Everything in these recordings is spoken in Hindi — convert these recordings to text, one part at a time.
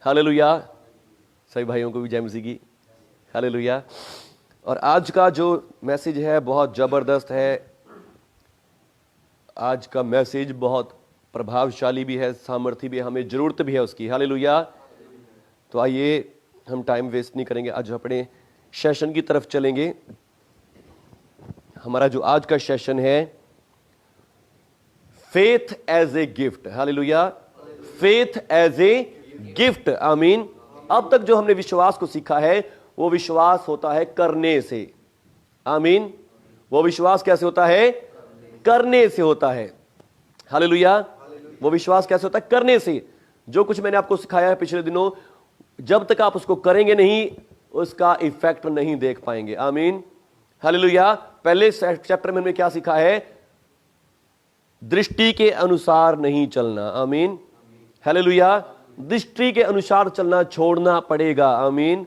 हालेलुया। सभी भाइयों को भी जय मसीह की। हालेलुया। और आज का जो मैसेज है बहुत ज़बरदस्त है। आज का मैसेज बहुत प्रभावशाली भी है, सामर्थ्य भी है, हमें ज़रूरत भी है उसकी। हालेलुया। तो आइए हम टाइम वेस्ट नहीं करेंगे, आज अपने सेशन की तरफ चलेंगे। हमारा जो आज का सेशन है faith as a gift. Hallelujah. Faith as a gift. आमीन। अब तक जो हमने विश्वास को सीखा है वो विश्वास होता है करने से। आमीन। वो विश्वास कैसे होता है? करने से होता है। हालेलुया। वो विश्वास कैसे होता है? करने से। जो कुछ मैंने आपको सिखाया है पिछले दिनों, जब तक आप उसको करेंगे नहीं उसका इफेक्ट नहीं देख पाएंगे। आमीन। हालेलुया। पहले चैप्टर में हमने क्या सीखा है? दृष्टि के अनुसार नहीं चलना। आमीन। हालेलुया। दृष्टि के अनुसार चलना छोड़ना पड़ेगा। आमीन।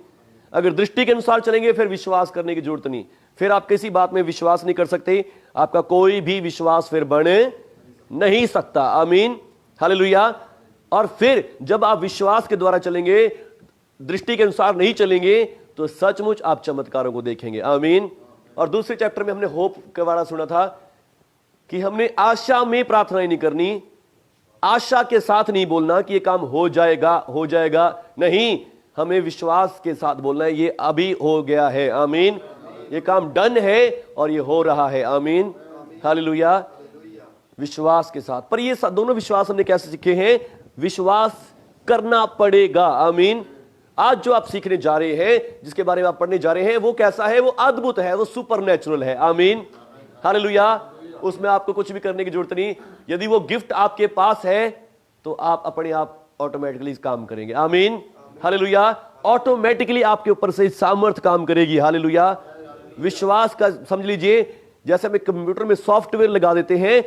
अगर दृष्टि के अनुसार चलेंगे फिर विश्वास करने की जरूरत नहीं, फिर आप किसी बात में विश्वास नहीं कर सकते, आपका कोई भी विश्वास फिर बन नहीं सकता। आमीन। हालेलुया। और फिर जब आप विश्वास के द्वारा चलेंगे, दृष्टि के अनुसार नहीं चलेंगे, तो सचमुच आप चमत्कारों को देखेंगे। आमीन। और दूसरे चैप्टर में हमने होप के बारे में सुना था कि हमने आशा में प्रार्थना ही नहीं करनी, आशा के साथ नहीं बोलना कि ये काम हो जाएगा हो जाएगा, नहीं, हमें विश्वास के साथ बोलना है ये अभी हो गया है। आमीन। ये काम डन है और ये हो रहा है। आमीन। हालेलुया। विश्वास के साथ। पर ये दोनों विश्वास हमने कैसे सीखे हैं? विश्वास करना पड़ेगा। आमीन। आज जो आप सीखने जा रहे हैं, जिसके बारे में आप पढ़ने जा रहे हैं, वो कैसा है? वो अद्भुत है, वो सुपरनैचुरल है। आमीन। हालेलुया। उसमें आपको कुछ भी करने की जरूरत नहीं। यदि वो गिफ्ट आपके पास है तो आप अपने आप ऑटोमेटिकली काम करेंगे। आमीन। हालेलुया। ऑटोमेटिकली आपके ऊपर से सामर्थ काम करेगी। हालेलुया। विश्वास का समझ लीजिए, जैसे हम कंप्यूटर में सॉफ्टवेयर लगा देते हैं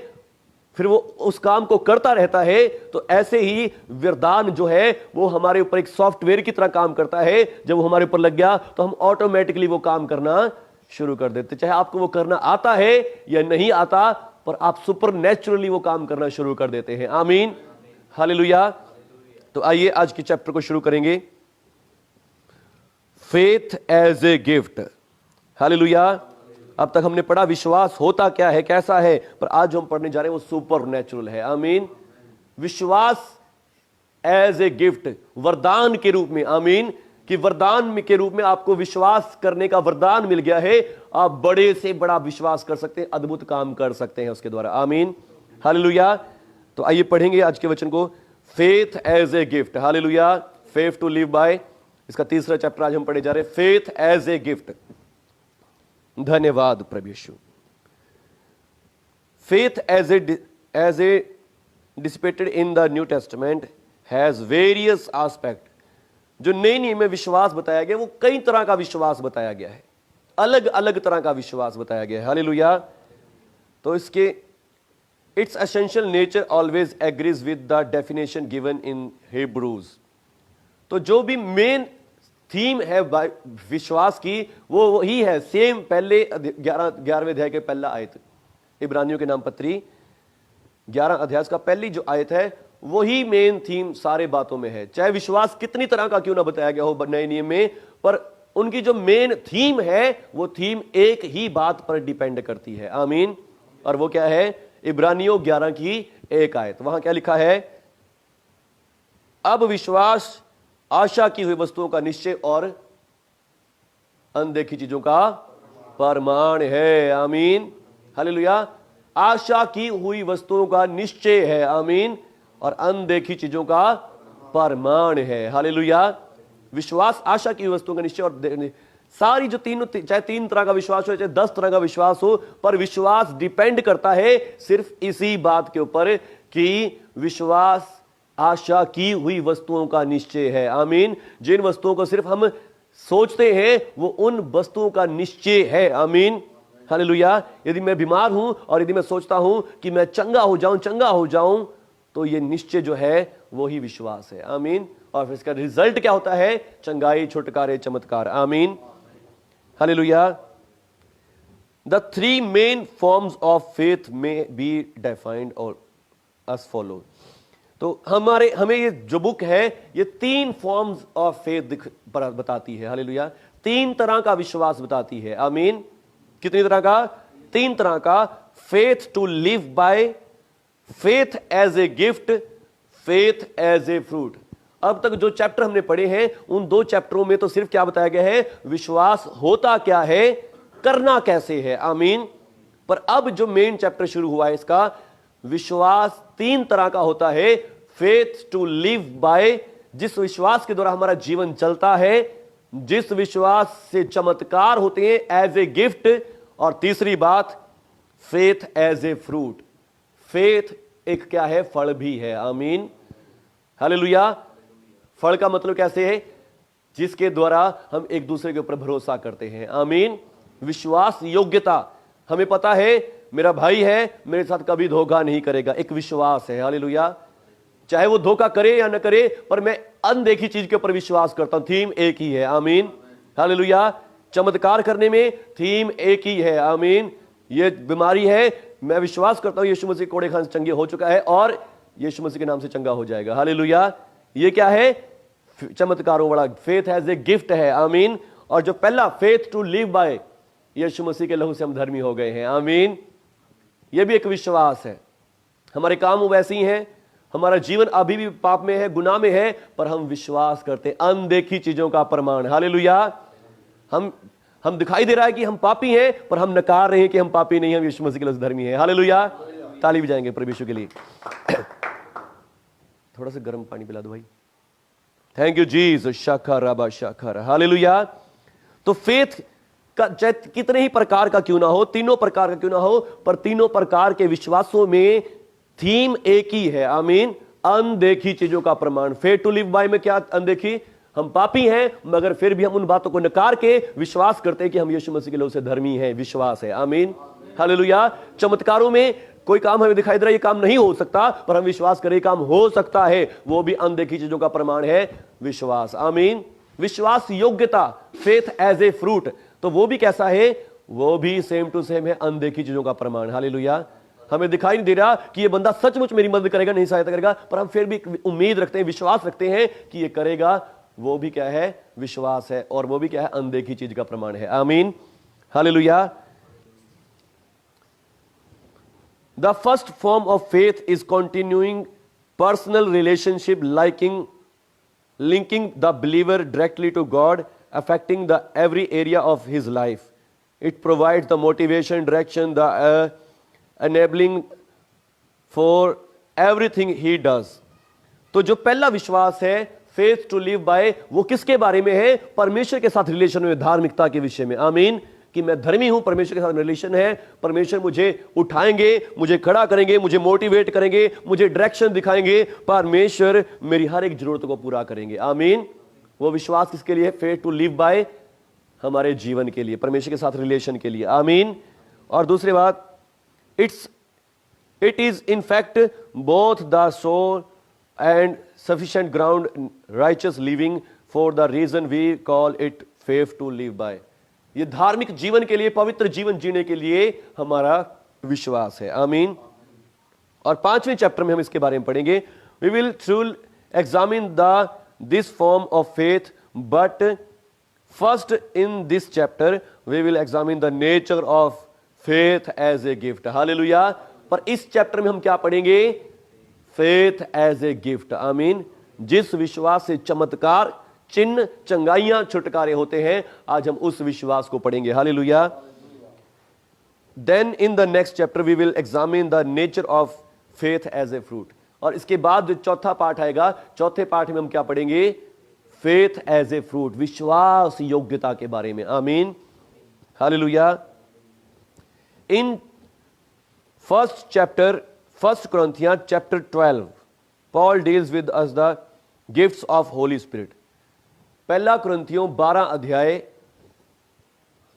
फिर वो उस काम को करता रहता है, तो ऐसे ही वरदान जो है वो हमारे ऊपर एक सॉफ्टवेयर की तरह काम करता है। जब वो हमारे ऊपर लग गया तो हम ऑटोमेटिकली वो काम करना शुरू कर देते, चाहे आपको वो करना आता है या नहीं आता, पर आप सुपर नेचुरली वो काम करना शुरू कर देते हैं। आमीन। हालेलुया। तो आइए आज के चैप्टर को शुरू करेंगे, faith as a gift. Hallelujah. अब तक हमने पढ़ा विश्वास होता क्या है, कैसा है, पर आज जो हम पढ़ने जा रहे हैं वो सुपर नेचुरल है। आमीन। विश्वास एज ए गिफ्ट, वरदान के रूप में। आमीन। कि वरदान के रूप में आपको विश्वास करने का वरदान मिल गया है, आप बड़े से बड़ा विश्वास कर सकते हैं, अद्भुत काम कर सकते हैं उसके द्वारा। आमीन। हालेलुया। तो आइए पढ़ेंगे आज के वचन को, faith as a gift. Hallelujah. Faith to live by, इसका तीसरा चैप्टर आज हम पढ़े जा रहे हैं, फेथ एज ए गिफ्ट। धन्यवाद प्रभु Yeshu. Faith as a dissipated in the New Testament has various aspect. जो नए नियम में विश्वास बताया गया वो कई तरह का विश्वास बताया गया है, अलग अलग तरह का विश्वास बताया गया है। हालेलुया। तो इसके it's essential nature always agrees with the definition given in Hebrews. तो जो भी मेन थीम है विश्वास की वो वही है, सेम पहले 11वें अध्याय के पहला आयत, इब्रानियों के नाम पत्री 11 अध्याय का पहली जो आयत है वही मेन थीम सारे बातों में है। चाहे विश्वास कितनी तरह का क्यों ना बताया गया हो नए नियम में, पर उनकी जो मेन थीम है वो थीम एक ही बात पर डिपेंड करती है। आमीन। और वो क्या है? इब्रानियों 11 की 1 आयत। वहां क्या लिखा है? अब विश्वास आशा की हुई वस्तुओं का निश्चय और अनदेखी चीजों का प्रमाण है। आमीन। हालेलुया। आशा की हुई वस्तुओं का निश्चय है। आमीन। और अनदेखी चीजों का प्रमाण है। हालेलुया। विश्वास आशा की वस्तुओं का निश्चय और सारी जो तीनों, चाहे 3 तरह का विश्वास हो चाहे 10 तरह का विश्वास हो, पर विश्वास डिपेंड करता है सिर्फ इसी बात के ऊपर कि विश्वास आशा की हुई वस्तुओं का निश्चय है। आमीन। जिन वस्तुओं को सिर्फ हम सोचते हैं वो उन वस्तुओं का निश्चय है। आमीन। हालेलुया। यदि मैं बीमार हूं और यदि मैं सोचता हूं कि मैं चंगा हो जाऊं, तो ये निश्चय जो है वो ही विश्वास है। आमीन। और फिर इसका रिजल्ट क्या होता है? चंगाई, छुटकारे, चमत्कार। आमीन। हालेलुया। The 3 main forms of faith में बी डिफाइंड और as follows। तो तो हमें ये जो बुक है ये 3 फॉर्म्स ऑफ फेथ बताती है। हालेलुया। 3 तरह का विश्वास बताती है। आमीन। कितनी तरह का? 3 तरह का। Faith to live by, faith as a gift, faith as a fruit. अब तक जो चैप्टर हमने पढ़े हैं उन 2 चैप्टरों में तो सिर्फ क्या बताया गया है? विश्वास होता क्या है, करना कैसे है। आमीन। पर अब जो मेन चैप्टर शुरू हुआ है इसका, विश्वास 3 तरह का होता है। फेथ टू लिव बाय, जिस विश्वास के द्वारा हमारा जीवन चलता है, जिस विश्वास से चमत्कार होते हैं एज ए गिफ्ट, और तीसरी बात faith as a fruit. Faith एक क्या है? फल भी है। आमीन। हालेलुया। फल का मतलब कैसे है? जिसके द्वारा हम एक दूसरे के ऊपर भरोसा करते हैं। आमीन। विश्वास योग्यता, हमें पता है मेरा भाई है, मेरे साथ कभी धोखा नहीं करेगा, एक विश्वास है। हालेलुया। चाहे वो धोखा करे या न करे, पर मैं अनदेखी चीज के ऊपर विश्वास करता हूं। थीम एक ही है। आमीन। हालेलुया। चमत्कार करने में थीम एक ही है। आमीन। ये बीमारी है, मैं विश्वास करता हूं यीशु मसीह कोड़े खाने से चंगे हो चुका है और यीशु मसीह के नाम से चंगा हो जाएगा। हालेलुया। ये क्या है? चमत्कारों वाला फेथ एज ए गिफ्ट है। आमीन। और जो पहला फेथ टू लिव बाय, यीशु मसीह के लहू से हम धर्मी हो गए हैं। आमीन। ये भी एक विश्वास है। हमारे काम वैसे ही हैं, हमारा जीवन अभी भी पाप में है, गुनाह में है, पर हम विश्वास करते हैं। अनदेखी चीजों का प्रमाण। हालेलुया। हम दिखाई दे रहा है कि हम पापी हैं, पर हम नकार रहे हैं कि हम पापी नहीं, हम यीशु मसीह के लहू से धर्मी हैं। हालेलुया। ताली बजाएंगे परमेश्वर के लिए। थोड़ा सा गर्म पानी पिला दो भाई। Thank you Jesus. शाखा राबा शाखा। हालेलुया। तो फेथ का कितने ही प्रकार का क्यों ना हो, तीनों प्रकार का क्यों ना हो, पर तीनों प्रकार के विश्वासों में थीम एक ही है। आमीन। अनदेखी चीजों का प्रमाण। फेथ टू लिव बाय में क्या अनदेखी? हम पापी हैं, मगर फिर भी हम उन बातों को नकार के विश्वास करते हैं कि हम यीशु मसीह के लहू से धर्मी हैं। विश्वास है। आमीन। हालेलुया। चमत्कारों में कोई काम हमें दिखाई दे रहा है ये काम नहीं हो सकता, पर हम विश्वास करें काम हो सकता है, वो भी अनदेखी चीजों का प्रमाण है। विश्वास। आमीन। विश्वास योग्यता, फेथ एज ए फ्रूट, तो वो भी कैसा है? वो भी सेम टू सेम है, अनदेखी चीजों का प्रमाण। हालेलुया। हमें दिखाई नहीं दे रहा कि ये बंदा सचमुच मेरी मदद करेगा, नहीं सहायता करेगा, पर हम फिर भी उम्मीद रखते हैं, विश्वास रखते हैं कि ये करेगा। वो भी क्या है? विश्वास है। और वो भी क्या है? अनदेखी चीज का प्रमाण है। आमीन। Hallelujah. The first form of faith is continuing personal relationship, linking the believer directly to God, affecting the every area of his life. It provides the motivation, direction, the enabling for everything he does. तो जो पहला विश्वास है फेथ टू लिव बाय, वो किसके बारे में है? परमेश्वर के साथ रिलेशन में, धार्मिकता के विषय में। आमीन। कि मैं धर्मी हूं, परमेश्वर के साथ रिलेशन है, परमेश्वर मुझे उठाएंगे, मुझे खड़ा करेंगे, मुझे मोटिवेट करेंगे, मुझे डायरेक्शन दिखाएंगे, परमेश्वर मेरी हर एक जरूरत को पूरा करेंगे। आमीन। वो विश्वास किसके लिए? फेथ टू लिव बाय, हमारे जीवन के लिए, परमेश्वर के साथ रिलेशन के लिए। आमीन। और दूसरी बात, it is in fact both the sole and sufficient ground righteous living, for the reason we call it faith to live by. ये धार्मिक जीवन के लिए, पवित्र जीवन जीने के लिए हमारा विश्वास है। आमीन। और 5वें चैप्टर में हम इसके बारे में पढ़ेंगे। We will through examine this form of faith, but first in this chapter we will examine the nature of faith as a gift. Hallelujah. पर इस चैप्टर में हम क्या पढ़ेंगे? Faith as a gift. आमीन। जिस विश्वास से चमत्कार, चिन्ह, चंगाइयां, छुटकारे होते हैं, आज हम उस विश्वास को पढ़ेंगे। Hallelujah. Then in the next chapter we will examine the nature of faith as a fruit. और इसके बाद जो चौथा पार्ट आएगा, चौथे पार्ट में हम क्या पढ़ेंगे? फेथ एज ए फ्रूट, विश्वास योग्यता के बारे में। आमीन। हालेलुया। In first chapter, 1 Corinthians chapter 12, Paul deals with us the gifts of Holy Spirit. पहला कुरिन्थियों 12 अध्याय,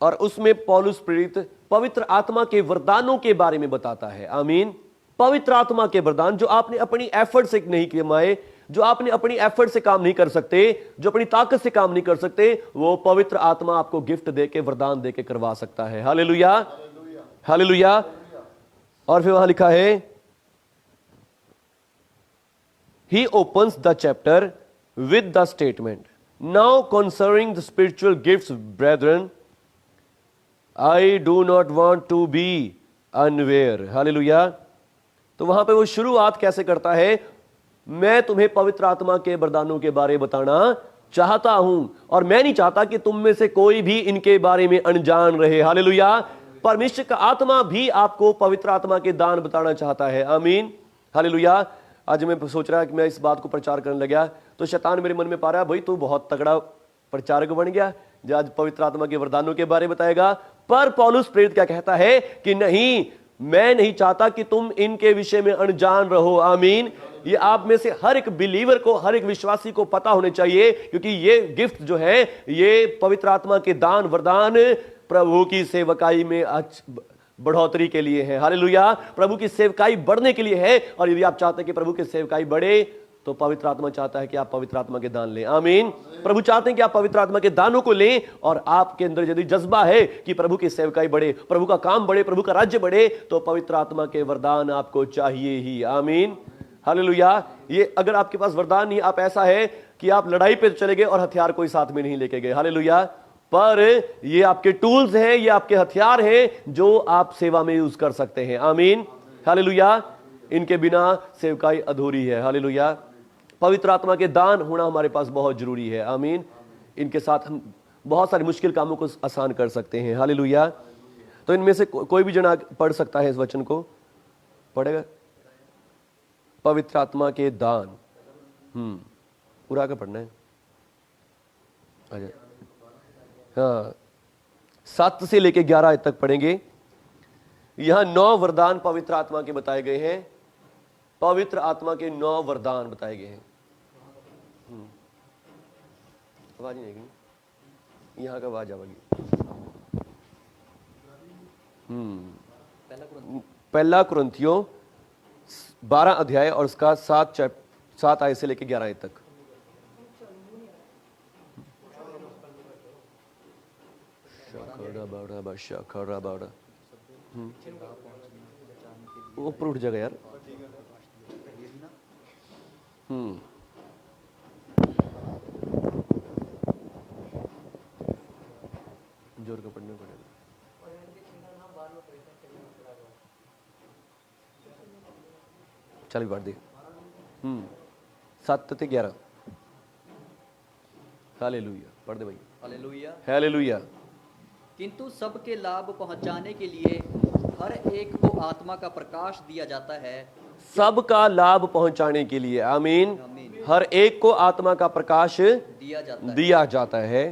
और उसमें पौलुस प्रेरित पवित्र आत्मा के वरदानों के बारे में बताता है। आमीन। पवित्र आत्मा के वरदान जो आपने अपनी एफर्ट से नहीं कमाए, जो आपने अपनी एफर्ट से काम नहीं कर सकते, जो अपनी ताकत से काम नहीं कर सकते, वो पवित्र आत्मा आपको गिफ्ट देके, वरदान देके करवा सकता है। हालेलुया। हालेलुया। और फिर वहां लिखा है he opens the chapter with the statement, now concerning the spiritual gifts, brethren, I do not want to be unaware. Hallelujah. तो वहां पे वो शुरुआत कैसे करता है, मैं तुम्हें पवित्र आत्मा के वरदानों के बारे में बताना चाहता हूं, और मैं नहीं चाहता कि तुम में से कोई भी इनके बारे में अनजान रहे। हालेलुया। परमेश्वर का आत्मा भी आपको पवित्र आत्मा के दान बताना चाहता है। आमीन। हालेलुया। आज मैं सोच रहा कि मैं इस बात को प्रचार करने लगा, तो शैतान मेरे मन में पा रहा है, भाई तू बहुत तगड़ा प्रचारक बन गया जो आज पवित्र आत्मा के वरदानों के बारे में बताएगा। पर पौलुस प्रेरित क्या कहता है कि नहीं, मैं नहीं चाहता कि तुम इनके विषय में अनजान रहो। आमीन। ये आप में से हर एक बिलीवर को, हर एक विश्वासी को पता होने चाहिए, क्योंकि ये गिफ्ट जो है, ये पवित्र आत्मा के दान वरदान प्रभु की सेवकाई में बढ़ोतरी के लिए है। हालेलुया। प्रभु की सेवकाई बढ़ने के लिए है, और यदि आप चाहते हैं कि प्रभु की सेवकाई बढ़े, तो पवित्र आत्मा चाहता है कि आप पवित्र आत्मा के दान लें। आमीन। प्रभु चाहते हैं कि आप पवित्र आत्मा के दानों को लें, और आपके अंदर यदि जज्बा है कि प्रभु की सेवकाई बढ़े, प्रभु का काम बढ़े, प्रभु का राज्य बढ़े, तो पवित्र आत्मा के वरदान आपको चाहिए ही। आमीन। हालेलुया। ये अगर आपके पास वरदान नहीं, आप ऐसा है कि आप लड़ाई पे चले गए और हथियार कोई साथ में नहीं लेके गए। हालेलुया। पर ये आपके टूल्स हैं, ये आपके हथियार हैं जो आप सेवा में यूज कर सकते हैं। आमीन। हालेलुया। इनके बिना सेवकाई अधूरी है। हालेलुया। पवित्र आत्मा के दान होना हमारे पास बहुत जरूरी है। आमीन। इनके साथ हम बहुत सारे मुश्किल कामों को आसान कर सकते हैं। हालेलुया। तो इनमें से कोई भी जना पढ़ सकता है इस वचन को, पढ़ेगा। पवित्र आत्मा के दान पूरा का पढ़ना है। आजा। हाँ, 7 से लेके 11 तक पढ़ेंगे। यहां 9 वरदान पवित्र आत्मा के बताए गए हैं। पवित्र आत्मा के 9 वरदान बताए गए हैं। आवाज नहीं आएगी, यहाँ का आवाज आवेगी। पहला कुरिन्थियों 12 अध्याय और उसका 7 आयत से लेके 11 आयत तक। ऊपर उठ जाएगा यार। जोर का पढ़ना पड़ेगा। चल भी पढ़ दे। 7 से 11। हालेलुया। पढ़ दे भाई। हालेलुया। हालेलुया। किंतु सबके लाभ पहुंचाने के लिए हर एक को आत्मा का प्रकाश दिया जाता है। सबका लाभ पहुंचाने के लिए। आमीन। हर एक को आत्मा का प्रकाश दिया जाता है।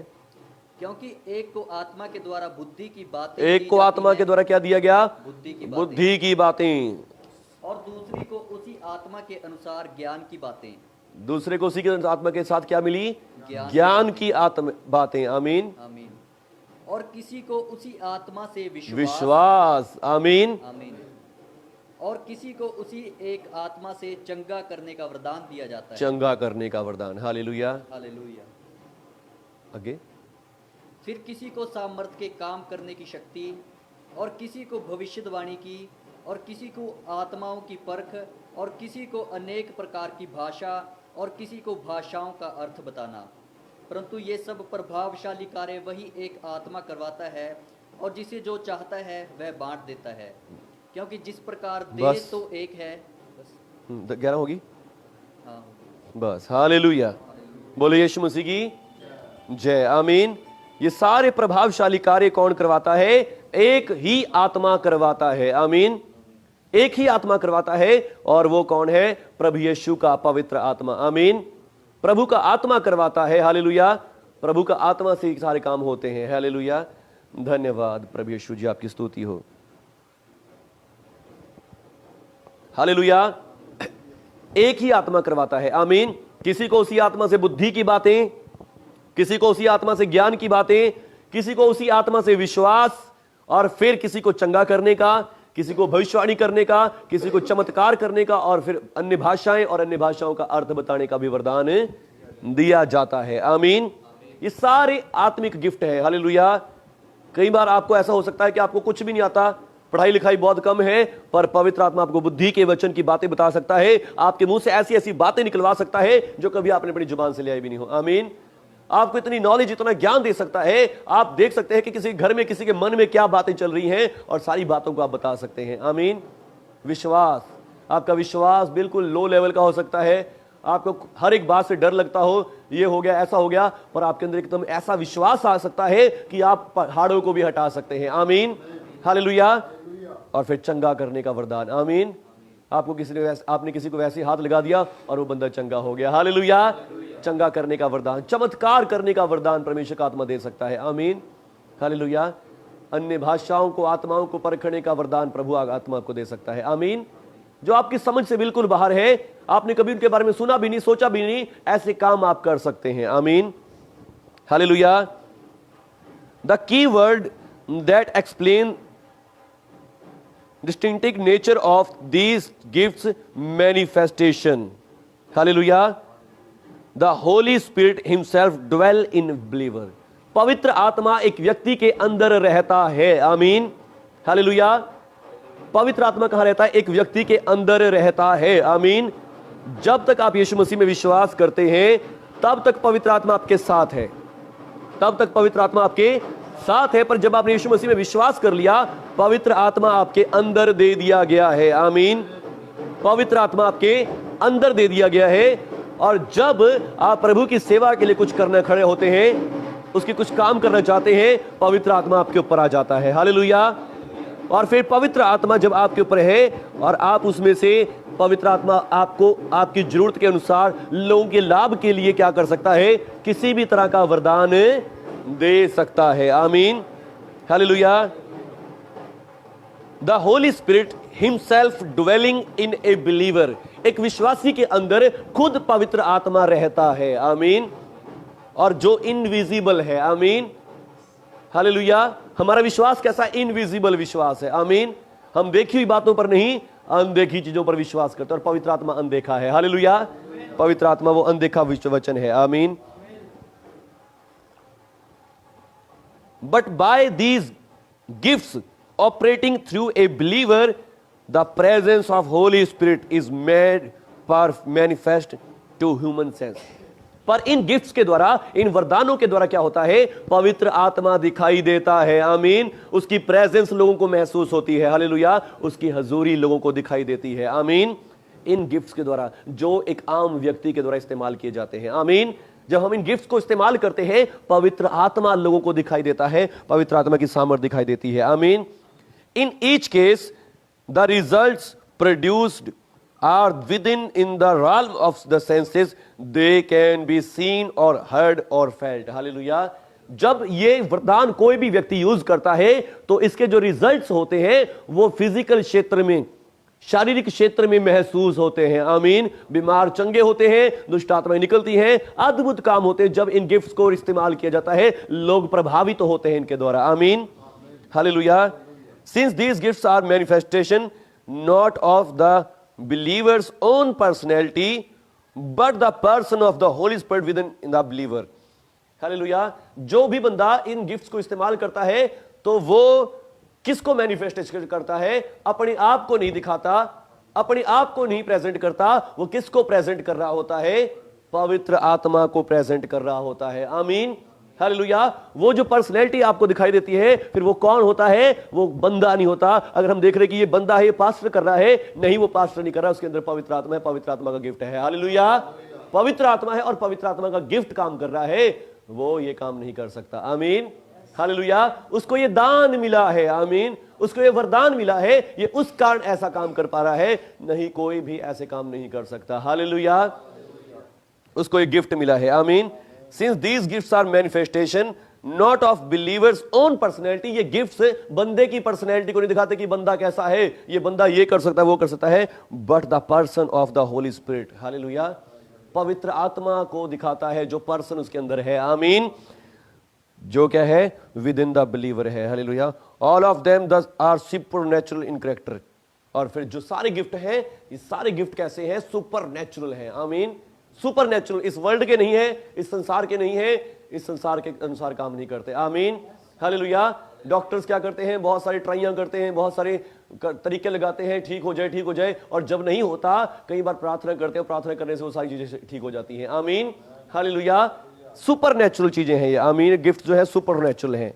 क्योंकि एक को आत्मा के द्वारा बुद्धि की बातें, एक को आत्मा के द्वारा क्या दिया गया? बुद्धि की बातें। और दूसरी को उसी आत्मा के अनुसार ज्ञान की बातें। दूसरे को उसी के आत्मा के साथ क्या मिली? ज्ञान की आत्मा बातें। आमीन। आमीन। और किसी को उसी आत्मा से विश्वास। आमीन। आमीन। और किसी को उसी एक आत्मा से चंगा करने का वरदान दिया जाता है। चंगा करने का वरदान। हालेलुया। हालेलुया। आगे। फिर किसी को सामर्थ्य के काम करने की शक्ति, और किसी को भविष्यवाणी की, और किसी को आत्माओं की परख, और किसी को अनेक प्रकार की भाषा, और किसी को भाषाओं का अर्थ बताना। परंतु ये सब प्रभावशाली कार्य वही एक आत्मा करवाता है, और जिसे जो चाहता है वह बांट देता है। क्योंकि जिस प्रकार देह तो एक है। 11 होगी। हाँ, बस। हालेलुया। बोलो यीशु मसीह की जय। आमीन। ये सारे प्रभावशाली कार्य कौन करवाता है? एक ही आत्मा करवाता है। आमीन। एक ही आत्मा करवाता है, और वो कौन है? प्रभु यीशु का पवित्र आत्मा। आमीन। प्रभु का आत्मा करवाता है। हालेलुया। प्रभु का आत्मा से सारे काम होते हैं। हालेलुया। धन्यवाद प्रभु यीशु जी, आपकी स्तुति हो। हालेलुया। एक ही आत्मा करवाता है। आमीन। किसी को उसी आत्मा से बुद्धि की बातें, किसी को उसी आत्मा से ज्ञान की बातें, किसी को उसी आत्मा से विश्वास, और फिर किसी को चंगा करने का, किसी को भविष्यवाणी करने का, किसी को चमत्कार करने का, और फिर अन्य भाषाएं और अन्य भाषाओं का अर्थ बताने का भी वरदान दिया जाता है। आमीन। ये सारे आत्मिक गिफ्ट है। हालेलुया। कई बार आपको ऐसा हो सकता है कि आपको कुछ भी नहीं आता, पढ़ाई लिखाई बहुत कम है, पर पवित्र आत्मा आपको बुद्धि के वचन की बातें बता सकता है, आपके मुंह से ऐसी ऐसी बातें निकलवा सकता है जो कभी आपने अपनी जुबान से ले आई भी नहीं हो। आमीन। आपको इतनी नॉलेज, इतना ज्ञान दे सकता है, आप देख सकते हैं कि किसी घर में किसी के मन में क्या बातें चल रही हैं और सारी बातों को आप बता सकते हैं। आमीन। विश्वास, आपका विश्वास बिल्कुल लो लेवल का हो सकता है, आपको हर एक बात से डर लगता हो, ये हो गया, ऐसा हो गया, पर आपके अंदर एकदम ऐसा विश्वास आ सकता है कि आप पहाड़ों को भी हटा सकते हैं। आमीन। हालेलुया। और फिर चंगा करने का वरदान। आमीन। आपने किसी को वैसे हाथ लगा दिया और वो बंदा चंगा हो गया। हालेलुया। चंगा करने का वरदान, चमत्कार करने का वरदान परमेश्वर का आत्मा दे सकता है। आमीन। हालेलुया। अन्य भाषाओं को, आत्माओं को परखने का वरदान प्रभु आत्मा आपको दे सकता है। आमीन। जो आपकी समझ से बिल्कुल बाहर है, आपने कभी उनके बारे में सुना भी नहीं, सोचा भी नहीं, ऐसे काम आप कर सकते हैं। आमीन। हालेलुया। The key word that explain distinctive nature of these gifts manifestation. Hallelujah. The Holy Spirit himself dwell in believer. पवित्र आत्मा एक व्यक्ति के अंदर रहता है। आमीन। हालेलुया। पवित्र आत्मा कहां रहता है? एक व्यक्ति के अंदर रहता है। आमीन। जब तक आप यीशु मसीह में विश्वास करते हैं तब तक पवित्र आत्मा आपके साथ है, तब तक पवित्र आत्मा आपके साथ है। पर जब आपने यीशु मसीह में विश्वास कर लिया, पवित्र आत्मा आपके अंदर दे दिया गया है। आमीन। पवित्र आत्मा आपके अंदर दे दिया गया है, और जब आप प्रभु की सेवा के लिए कुछ करने खड़े होते हैं, उसके कुछ काम करना चाहते हैं, पवित्र आत्मा आपके ऊपर आ जाता है। हालेलुया। और फिर पवित्र आत्मा जब आपके ऊपर है और आप उसमें से, पवित्र आत्मा आपको आपकी जरूरत के अनुसार लोगों के लाभ के लिए क्या कर सकता है? किसी भी तरह का वरदान दे सकता है। आमीन। हालेलुया। The holy spirit himself dwelling in A believer, एक विश्वासी के अंदर खुद पवित्र आत्मा रहता है। आमीन। और जो इनविजिबल है। आमीन। हालेलुया। हमारा विश्वास कैसा? इनविजिबल विश्वास है। आमीन। हम देखी हुई बातों पर नहीं, अनदेखी चीजों पर विश्वास करते हैं, और पवित्र आत्मा अनदेखा है। हालेलुया। पवित्र आत्मा वो अनदेखा वचन है। आमीन। But by these gifts operating through a believer, the presence of Holy Spirit is made manifest to human sense. पर इन गिफ्ट्स के द्वारा, इन वरदानों के द्वारा क्या होता है? पवित्र आत्मा दिखाई देता है। आमीन। उसकी प्रेजेंस लोगों को महसूस होती है। हालेलुया। उसकी हजूरी लोगों को दिखाई देती है। आमीन। इन गिफ्ट्स के द्वारा जो एक आम व्यक्ति के द्वारा इस्तेमाल किए जाते हैं। आमीन। जब हम इन गिफ्ट्स को इस्तेमाल करते हैं, पवित्र आत्मा लोगों को दिखाई देता है, पवित्र आत्मा की सामर्थ दिखाई देती है। आमीन। In each case the results produced are within the realm of the senses, they can be seen or heard or felt. Hallelujah. जब ये वरदान कोई भी व्यक्ति यूज करता है, तो इसके जो रिजल्ट्स होते हैं वो फिजिकल क्षेत्र में, शारीरिक क्षेत्र में महसूस होते हैं। आमीन। बीमार चंगे होते हैं, दुष्ट आत्माएं निकलती हैं, अद्भुत काम होते हैं। जब इन गिफ्ट्स को इस्तेमाल किया जाता है, लोग प्रभावित तो होते हैं इनके द्वारा। आमीन। Hallelujah. Since these gifts are manifestation not of the believers own personality but the person of the holy spirit within the believer. Hallelujah. जो भी बंदा इन गिफ्ट्स को इस्तेमाल करता है, तो वो किसको मैनिफेस्टेशन करता है? अपने आप को नहीं दिखाता, अपने आप को नहीं प्रेजेंट करता, वो किसको प्रेजेंट कर रहा होता है? पवित्र आत्मा को प्रेजेंट कर रहा होता है। आमीन। हालेलुया। वो जो पर्सनैलिटी आपको दिखाई देती है, फिर वो कौन होता है? वो बंदा नहीं होता। अगर हम देख रहे कि ये बंदा है, ये पास्टर कर रहा है, नहीं, वो पास्टर नहीं कर रहा, उसके अंदर पवित्र आत्मा है, पवित्र आत्मा का गिफ्ट है। हालेलुया। पवित्र आत्मा है और पवित्र आत्मा का गिफ्ट काम कर रहा है, वो ये काम नहीं कर सकता। आमीन। हालेलुया। उसको ये दान मिला है। आमीन। उसको ये वरदान मिला है, ये उस कारण ऐसा काम कर पा रहा है, नहीं कोई भी ऐसे काम नहीं कर सकता। हालेलुया। उसको ये गिफ्ट मिला है। आमीन। Since these gifts are manifestation not of believers own personality, ये गिफ्ट्स बंदे की पर्सनैलिटी को नहीं दिखाते कि बंदा कैसा है, ये बंदा ये कर सकता है, वो कर सकता है, but the person of the holy spirit. Hallelujah. पवित्र आत्मा को दिखाता है, जो पर्सन उसके अंदर है। आमीन। जो क्या है? विद इन द बिलीवर है। Hallelujah. All of them are supernatural in character. और फिर जो सारे गिफ्ट हैं, ये सारे गिफ्ट कैसे हैं? सुपरनैचुरल हैं। आमीन। सुपरनैचुरल, इस वर्ल्ड के नहीं है, इस संसार के नहीं है, इस संसार के अनुसार काम नहीं करते। आमीन। हालेलुया। डॉक्टर्स क्या करते हैं, बहुत सारी ट्राइयां करते हैं, बहुत सारे तरीके लगाते हैं, ठीक हो जाए ठीक हो जाए, और जब नहीं होता कई बार प्रार्थना करते हैं, प्रार्थना करने से वो सारी चीजें ठीक हो जाती हैं। आमीन, हालेलुया। सुपर नेचुरल चीजें हैं ये, आमीन। गिफ्ट जो है सुपर नेचुरल हैं।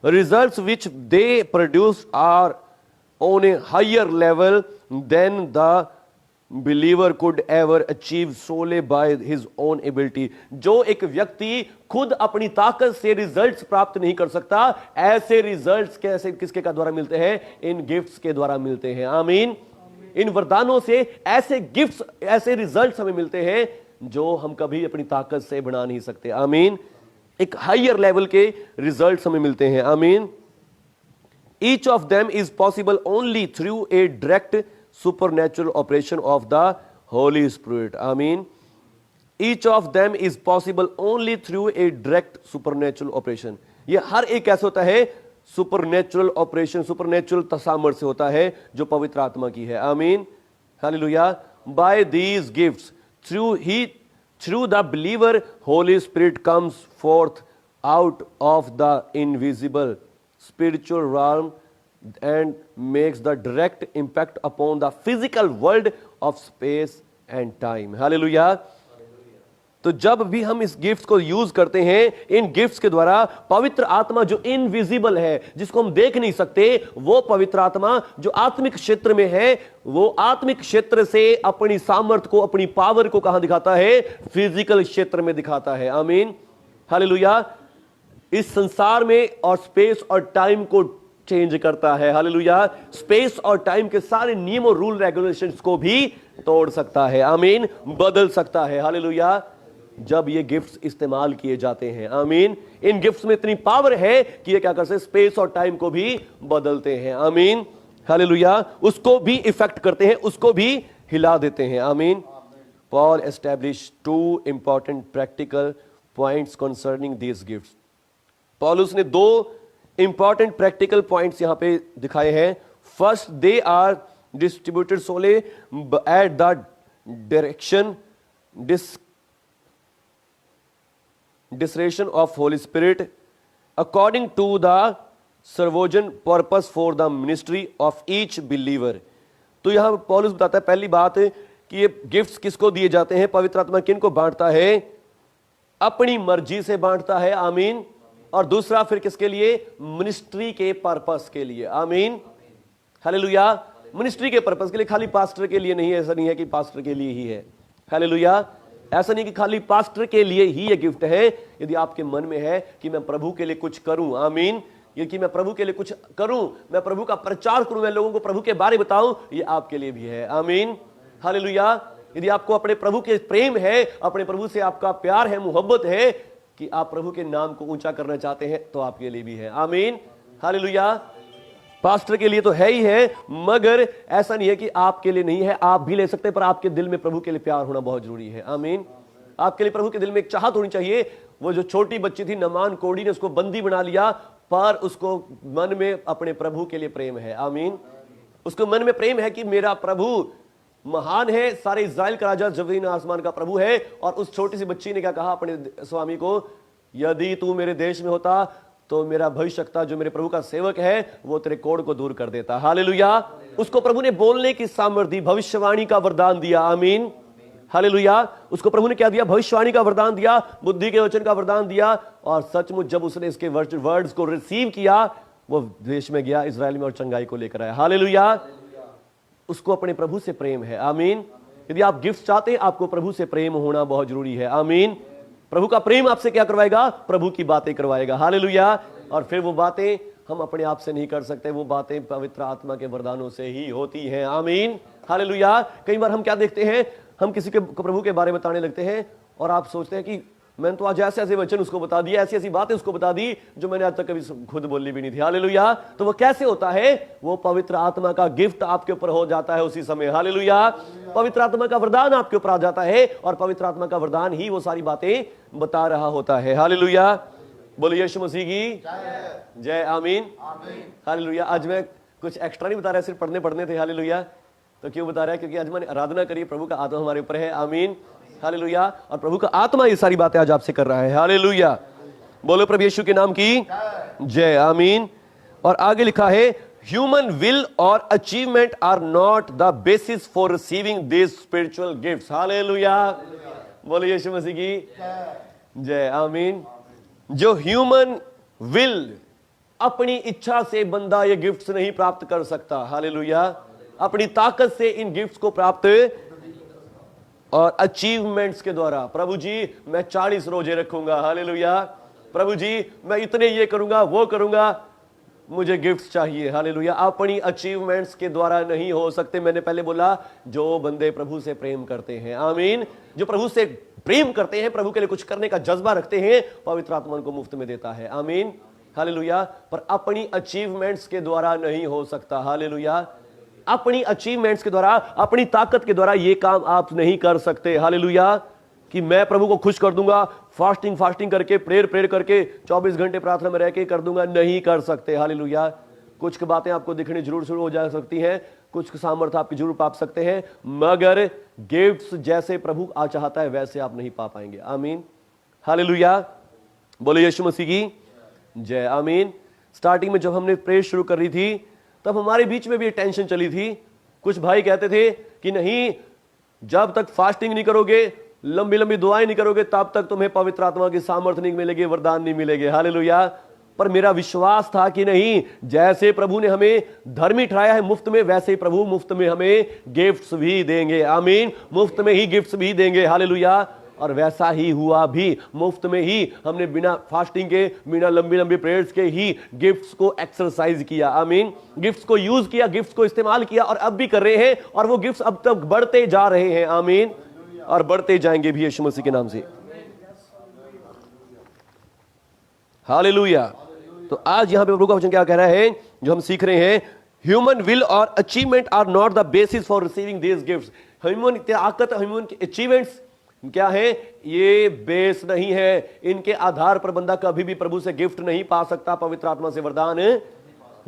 Results which they produce are on a higher level than the believer could ever achieve solely by his own ability. जो एक व्यक्ति खुद अपनी ताकत से रिजल्ट्स प्राप्त नहीं कर सकता, ऐसे रिजल्ट्स कैसे किसके का द्वारा मिलते हैं? इन गिफ्ट्स के द्वारा मिलते हैं। आमीन। इन वरदानों से ऐसे गिफ्ट्स, ऐसे रिजल्ट्स हमें मिलते हैं जो हम कभी अपनी ताकत से बना नहीं सकते। आमीन। एक हायर लेवल के रिजल्ट्स हमें मिलते हैं। आमीन। Each of them is possible only through a direct supernatural operation of the Holy Spirit. Amen. Each of them is possible only through a direct supernatural operation. ये हर एक कैसे होता है? सुपरनेचुरल ऑपरेशन, सुपरनेचुरल सामर्थ्य से होता है जो पवित्र आत्मा की है। आमीन, hallelujah. By these gifts through the believer holy spirit comes forth out of the invisible spiritual realm and makes the direct impact upon the physical world of space and time. Hallelujah. तो जब भी हम इस गिफ्ट को यूज करते हैं, इन गिफ्ट्स के द्वारा पवित्र आत्मा जो इनविजिबल है, जिसको हम देख नहीं सकते, वो पवित्र आत्मा जो आत्मिक क्षेत्र में है, वो आत्मिक क्षेत्र से अपनी सामर्थ्य को, अपनी पावर को कहां दिखाता है? फिजिकल क्षेत्र में दिखाता है। आमीन, हालेलुया। इस संसार में और स्पेस और टाइम को चेंज करता है। हालेलुया। स्पेस और टाइम के सारे नियमों, रूल, रेगुलेशंस को भी तोड़ सकता है। आमीन, बदल सकता है। हालेलुया। जब ये गिफ्ट्स इस्तेमाल किए जाते हैं, आमीन, इन गिफ्ट्स में इतनी पावर है कि ये क्या कर सकते? स्पेस और टाइम को भी बदलते हैं। आमीन, हालेलुया। उसको भी इफेक्ट करते हैं, उसको भी हिला देते हैं। आमीन। Paul establish 2 important practical points concerning these gifts. पौलुस ने 2 इंपॉर्टेंट प्रैक्टिकल पॉइंट्स यहां पे दिखाए हैं। First, they are distributed solely at the direction discretion of Holy Spirit according to the sovereign purpose for the ministry of each believer. तो यहां पौलुस बताता है, पहली बात कि ये गिफ्ट्स किसको दिए जाते हैं? पवित्र आत्मा किनको बांटता है? अपनी मर्जी से बांटता है। आमीन। और दूसरा फिर किसके लिए? मिनिस्ट्री के पर्पस के लिए। आमीन, हालेलुया। मिनिस्ट्री के पर्पस के लिए, खाली पास्टर के लिए नहीं है। ऐसा नहीं है कि पास्टर के लिए ही है। हालेलुया। ऐसा नहीं कि खाली पास्टर के लिए ही ये गिफ्ट है। यदि आपके मन में है कि मैं प्रभु के लिए कुछ करूं, आमीन, ये कि मैं प्रभु के लिए कुछ करूं, मैं प्रभु का प्रचार करूं, मैं लोगों को प्रभु के बारे बताऊं, ये आपके लिए भी है। आमीन, हालेलुया। यदि आपको अपने प्रभु के प्रेम है, अपने प्रभु से आपका प्यार है, मोहब्बत है, कि आप प्रभु के नाम को ऊंचा करना चाहते हैं, तो आपके लिए भी है। आमीन, हालेलुया। पास्टर के लिए तो है ही है, मगर ऐसा नहीं है कि आपके लिए नहीं है, आप भी ले सकते हैं, पर आपके दिल में प्रभु के लिए प्यार होना बहुत जरूरी है। आमीन। आपके लिए प्रभु के दिल में एक चाहत होनी चाहिए। वो जो छोटी बच्ची थी नमान कोड़ी ने उसको बंदी बना लिया, पर उसको मन में अपने प्रभु के लिए प्रेम है। आमीन। उसको मन में प्रेम है कि मेरा प्रभु महान है, सारे इज़राइल का राजा, जमीन आसमान का प्रभु है। और उस छोटी सी बच्ची ने क्या कहा अपने स्वामी को? यदि तू मेरे देश में होता तो मेरा भविष्यवक्ता जो मेरे प्रभु का सेवक है वो तेरे कोढ़ को दूर कर देता। हालेलुया। उसको प्रभु ने बोलने की सामर्थ्य, भविष्यवाणी का वरदान दिया। आमीन, हालेलुया। उसको प्रभु ने क्या दिया? भविष्यवाणी का वरदान दिया, बुद्धि के वचन का वरदान दिया। और सचमुच जब उसने इसके वर्ड्स को रिसीव किया, वो देश में गया, इजराइल में, और चंगाई को लेकर आया। हालेलुया। उसको अपने प्रभु से प्रेम है। आमीन। यदि आप गिफ्ट चाहते हैं, आपको प्रभु से प्रेम होना बहुत जरूरी है। आमीन। प्रभु का प्रेम आपसे क्या करवाएगा? प्रभु की बातें करवाएगा। हालेलुया। और फिर वो बातें हम अपने आप से नहीं कर सकते, वो बातें पवित्र आत्मा के वरदानों से ही होती हैं। आमीन, हालेलुया। कई बार हम क्या देखते हैं, हम किसी के प्रभु के बारे में बताने लगते हैं और आप सोचते हैं कि मैंने तो आज ऐसे ऐसे वचन उसको बता दिया, ऐसी ऐसी बातें उसको बता दी जो मैंने आज तक कभी खुद बोली भी नहीं थी। हालेलुया। तो वो कैसे होता है? वो पवित्र आत्मा का गिफ्ट आपके ऊपर हो जाता है उसी समय। हालेलुया। पवित्र आत्मा का वरदान आपके ऊपर आ जाता है और पवित्र आत्मा का वरदान ही वो सारी बातें बता रहा होता है। हालेलुया। बोलो यीशु मसीह की जय। आमीन, हालेलुया। आज मैं कुछ एक्स्ट्रा नहीं बता रहा, सिर्फ पढ़ने थे। हालेलुया। तो क्यों बता रहा है? क्योंकि आज मैंने आराधना करी, प्रभु का आत्मा हमारे ऊपर है। आमीन, हालेलुया। और प्रभु का आत्मा ये सारी बातें आज आपसे कर रहा है। हालेलुया। बोलो प्रभु यीशु के नाम की जय, आमीन। और आगे लिखा है, ह्यूमन विल और achievement are not the basis for receiving this spiritual gifts. Hallelujah, बोलो यीशु मसीह की जय, आमीन। जो ह्यूमन विल, अपनी इच्छा से बंदा ये गिफ्ट्स नहीं प्राप्त कर सकता। हालेलुया, अपनी ताकत से इन गिफ्ट्स को प्राप्त, और अचीवमेंट्स के द्वारा, प्रभु जी मैं 40 रोजे रखूंगा, हालेलुया, प्रभु जी मैं इतने ये करूंगा वो करूंगा, मुझे गिफ्ट्स चाहिए, हालेलुया, अपनी अचीवमेंट्स के द्वारा नहीं हो सकते। मैंने पहले बोला, जो बंदे प्रभु से प्रेम करते हैं, आमीन, जो प्रभु से प्रेम करते हैं, प्रभु के लिए कुछ करने का जज्बा रखते हैं, पवित्र आत्मा उनको मुफ्त में देता है, आमीन, हालेलुया। पर अपनी अचीवमेंट्स के द्वारा नहीं हो सकता, हालेलुया, अपनी अचीवमेंट्स के द्वारा, अपनी ताकत के द्वारा ये काम आप नहीं कर सकते, हालेलुया, कि मैं प्रभु को खुश कर दूंगा, फास्टिंग करके, प्रेयर करके, 24 घंटे प्रार्थना में रह के कर दूंगा, नहीं कर सकते, हालेलुया। कुछ बातें आपको दिखनी जरूर शुरू हो जा सकती हैं, कुछ सामर्थ्य आपकी जरूर पा सकते हैं, मगर गिफ्ट्स जैसे प्रभु आ चाहता है वैसे आप नहीं पा पाएंगे, आमीन, हालेलुया, बोलो यीशु मसीह की जय, आमीन। स्टार्टिंग में जब हमने प्रेयर शुरू कर रही थी, तब हमारे बीच में भी एक टेंशन चली थी। कुछ भाई कहते थे कि नहीं, जब तक फास्टिंग नहीं करोगे, लंबी लंबी दुआएं नहीं करोगे, तब तक तुम्हें पवित्र आत्मा की सामर्थ्य नहीं मिलेगी, वरदान नहीं मिलेंगे, हालेलुया। पर मेरा विश्वास था कि नहीं, जैसे प्रभु ने हमें धर्मी ठहराया है मुफ्त में, वैसे ही प्रभु मुफ्त में हमें गिफ्ट्स भी देंगे, आमीन, मुफ्त में ही गिफ्ट्स भी देंगे, हालेलुया। और वैसा ही हुआ भी, मुफ्त में ही हमने बिना फास्टिंग के, बिना लंबी लंबी प्रेयर्स के ही गिफ्ट्स को एक्सरसाइज किया, आमीन, गिफ्ट्स को यूज किया, गिफ्ट्स को इस्तेमाल किया, और अब भी कर रहे हैं, और वो गिफ्ट्स अब तक बढ़ते जा रहे हैं, आमीन, और बढ़ते जाएंगे भी यीशु मसीह के नाम से, हालेलुया। तो आज यहां पे प्रभु का वचन क्या कह रहा है, जो हम सीख रहे हैं, ह्यूमन विल और achievement are not the basis for receiving this gifts. Human ताकत, ह्यूमन अचीवमेंट्स क्या है, ये बेस नहीं है, इनके आधार पर बंदा कभी भी प्रभु से गिफ्ट नहीं पा सकता, पवित्र आत्मा से वरदान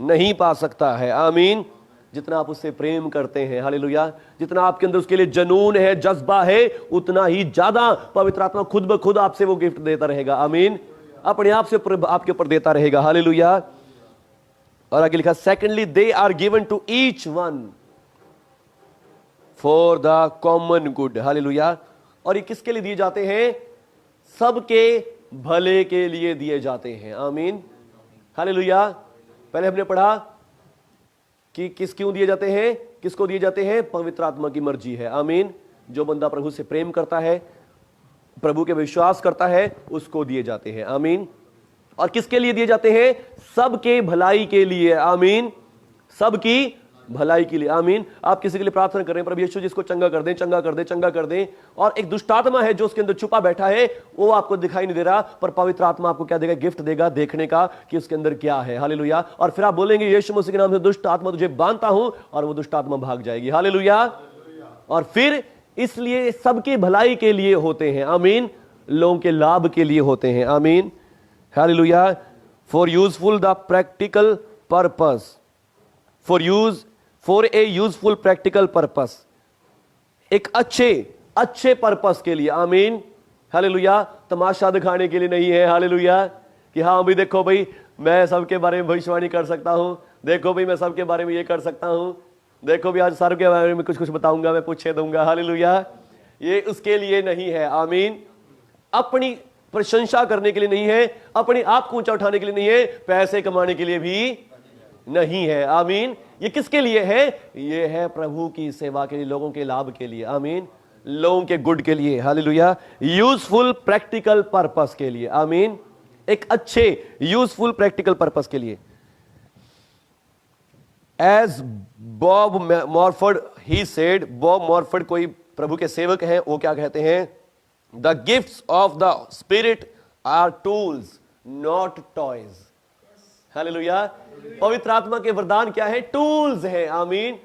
नहीं पा सकता है, आमीन। जितना आप उससे प्रेम करते हैं, हालेलुया, जितना आपके अंदर उसके लिए जनून है, जज्बा है, उतना ही ज्यादा पवित्र आत्मा खुद ब खुद आपसे वो गिफ्ट देता रहेगा, आमीन, अपने आप से आपके ऊपर देता रहेगा, हालेलुया। और आगे लिखा, secondly they are given to each one for the common good, hallelujah. और ये किसके लिए दिए जाते हैं, सबके भले के लिए दिए जाते हैं, आमीन, हालेलुया। पहले हमने पढ़ा कि क्यों दिए जाते हैं, किसको दिए जाते हैं, पवित्र आत्मा की मर्जी है, आमीन। जो बंदा प्रभु से प्रेम करता है, प्रभु के विश्वास करता है, उसको दिए जाते हैं, आमीन। और किसके लिए दिए जाते हैं, सबके भलाई के लिए, आमीन, सबकी भलाई के लिए, आमीन। आप किसी के लिए प्रार्थना कर रहे हैं, प्रभु यीशु जिसको चंगा कर दें, चंगा कर दें, चंगा कर दें, और एक दुष्ट आत्मा है जो उसके अंदर छुपा बैठा है, वो आपको दिखाई नहीं दे रहा, पर पवित्र आत्मा आपको क्या देगा, गिफ्ट देगा देखने का कि उसके अंदर क्या है, हालेलुया। और फिर आप बोलेंगे, यीशु मसीह के नाम से दुष्ट आत्मा तुझे बांधता हूं, और वो दुष्ट आत्मा भाग जाएगी, हालेलुया। और फिर इसलिए सबके भलाई के लिए होते हैं, आमीन, लोगों के लाभ के लिए होते हैं, आमीन, hallelujah. For useful the practical purpose, for a useful practical purpose, एक अच्छे पर्पस के लिए, आमीन, हालेलुया। तमाशा दिखाने के लिए नहीं है, हालेलुया, कि हाँ भाई देखो भाई मैं सबके बारे में भविष्यवाणी कर सकता हूं, देखो भाई मैं सबके बारे में ये कर सकता हूं, देखो भी आज सर के बारे में कुछ बताऊंगा, मैं पूछे दूंगा, हालेलुया। ये उसके लिए नहीं है, आमीन, अपनी प्रशंसा करने के लिए नहीं है, अपने आप को ऊंचा उठाने के लिए नहीं है, पैसे कमाने के लिए भी नहीं है, आमीन। ये किसके लिए है, ये है प्रभु की सेवा के लिए, लोगों के लाभ के लिए, आमीन, लोगों के गुड के लिए, हालेलुया, यूजफुल प्रैक्टिकल पर्पस के लिए, आमीन, एक अच्छे यूजफुल प्रैक्टिकल पर्पस के लिए। As Bob Mumford he said, Bob Mumford कोई प्रभु के सेवक हैं, वो क्या कहते हैं, the gifts of the Spirit are tools not toys, hallelujah. पवित्र आत्मा के वरदान क्या है, टूल्स है, आमीन,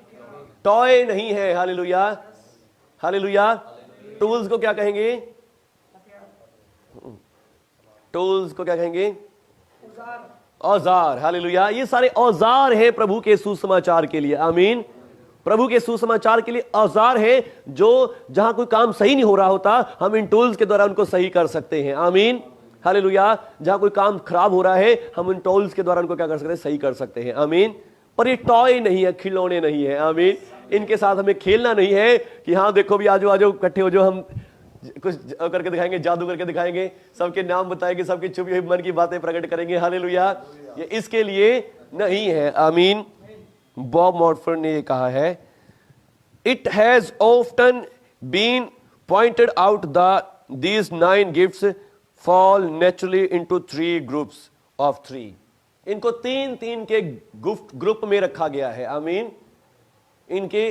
टॉय नहीं है, हालेलुया, हालेलुया। टूल्स को क्या कहेंगे, टूल्स को क्या कहेंगे, औजार, हालेलुया। ये सारे औजार हैं प्रभु के सुसमाचार के लिए, आमीन, प्रभु के सुसमाचार के लिए औजार है, जो जहां कोई काम सही नहीं हो रहा होता, हम इन टूल्स के द्वारा उनको सही कर सकते हैं, आमीन, हालेलुया। जहां कोई काम खराब हो रहा है, हम उन टॉल्स के द्वारा उनको क्या कर सकते हैं, सही कर सकते हैं। आमीन। पर ये टॉय नहीं है, खिलौने नहीं है। आमीन। इनके साथ हमें खेलना नहीं है कि हाँ देखो भी आजो आजो इकट्ठे हो जो, हम कुछ करके दिखाएंगे, जादू करके दिखाएंगे, सबके नाम बताएंगे, सबके छुपी हुई मन की बातें प्रकट करेंगे। हालेलुया। ये इसके लिए नहीं है। आमीन। बॉब मॉर्फर ने ये कहा है, it has often been pointed out these 9 gifts fall naturally into 3 groups of 3। इनको 3 के ग्रुप में रखा गया है। आमीन। इनके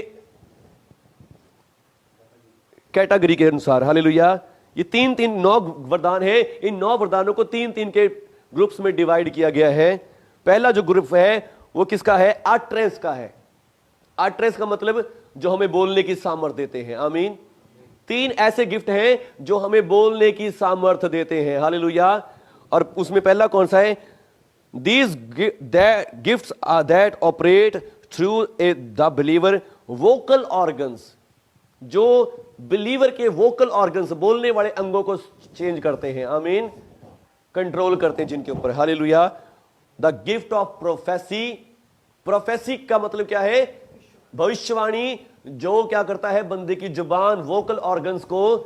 कैटेगरी के अनुसार। हालेलुया। ये 9 वरदान है। इन 9 वरदानों को 3 के ग्रुप्स में डिवाइड किया गया है। पहला जो ग्रुप है वो किसका है? आर्ट्रेंस का है। आर्ट्रेंस का मतलब जो हमें बोलने की सामर्थ्य देते हैं। आमीन। 3 ऐसे गिफ्ट हैं जो हमें बोलने की सामर्थ्य देते हैं। हालेलुया। और उसमें पहला कौन सा है? These gifts are that operate through the believer vocal organs, जो बिलीवर के वोकल ऑर्गन्स, बोलने वाले अंगों को चेंज करते हैं। आमीन। कंट्रोल करते हैं जिनके ऊपर। Hallelujah. The gift of prophecy. Prophecy का मतलब क्या है? भविष्यवाणी। जो क्या करता है? बंदे की जुबान, वोकल ऑर्गन्स को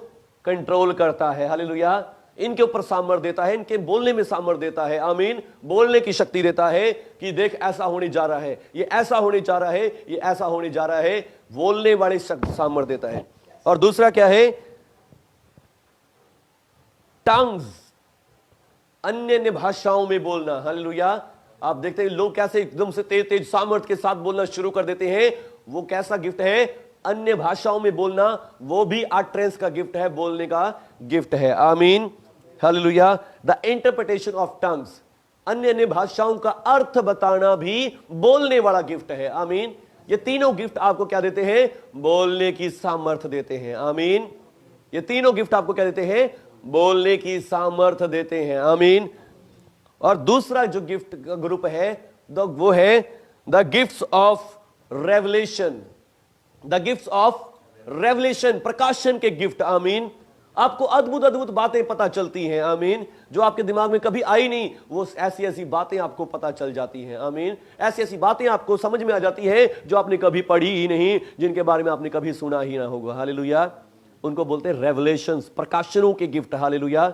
कंट्रोल करता है। हालेलुया। इनके ऊपर सामर्थ्य देता है, इनके बोलने में सामर्थ्य देता है। आमीन। बोलने की शक्ति देता है कि देख ऐसा होने जा रहा है, ये ऐसा होने जा रहा है, ये ऐसा होने जा रहा है। बोलने वाले सामर्थ्य देता है। और दूसरा क्या है? टंग्स, अन्य भाषाओं में बोलना। हालेलुया। आप देखते हैं लोग कैसे एकदम से तेज तेज सामर्थ्य के साथ बोलना शुरू कर देते हैं। वो कैसा गिफ्ट है? अन्य भाषाओं में बोलना। वो भी आर्ट्रेंस का गिफ्ट है, बोलने का गिफ्ट है। आमीन। हालेलुया। द इंटरप्रिटेशन ऑफ टंग्स, अन्य भाषाओं का अर्थ बताना भी बोलने वाला गिफ्ट है। आमीन। ये तीनों गिफ्ट आपको क्या देते हैं? बोलने की सामर्थ्य देते हैं। आमीन। ये तीनों गिफ्ट आपको क्या देते हैं? बोलने की सामर्थ्य देते हैं। आमीन। और दूसरा जो गिफ्ट का ग्रुप है वो है the gifts of revelation. The gifts of revelation, प्रकाशन के गिफ्ट। आमीन। आपको अद्भुत अद्भुत बातें पता चलती हैं। आमीन। जो आपके दिमाग में कभी आई नहीं, वो ऐसी ऐसी बातें आपको पता चल जाती हैं। आमीन। ऐसी ऐसी बातें आपको समझ में आ जाती है जो आपने कभी पढ़ी ही नहीं, जिनके बारे में आपने कभी सुना ही ना होगा। हालेलुया। उनको बोलते हैं रेवलेशंस, प्रकाशनों के गिफ्ट। हालेलुया।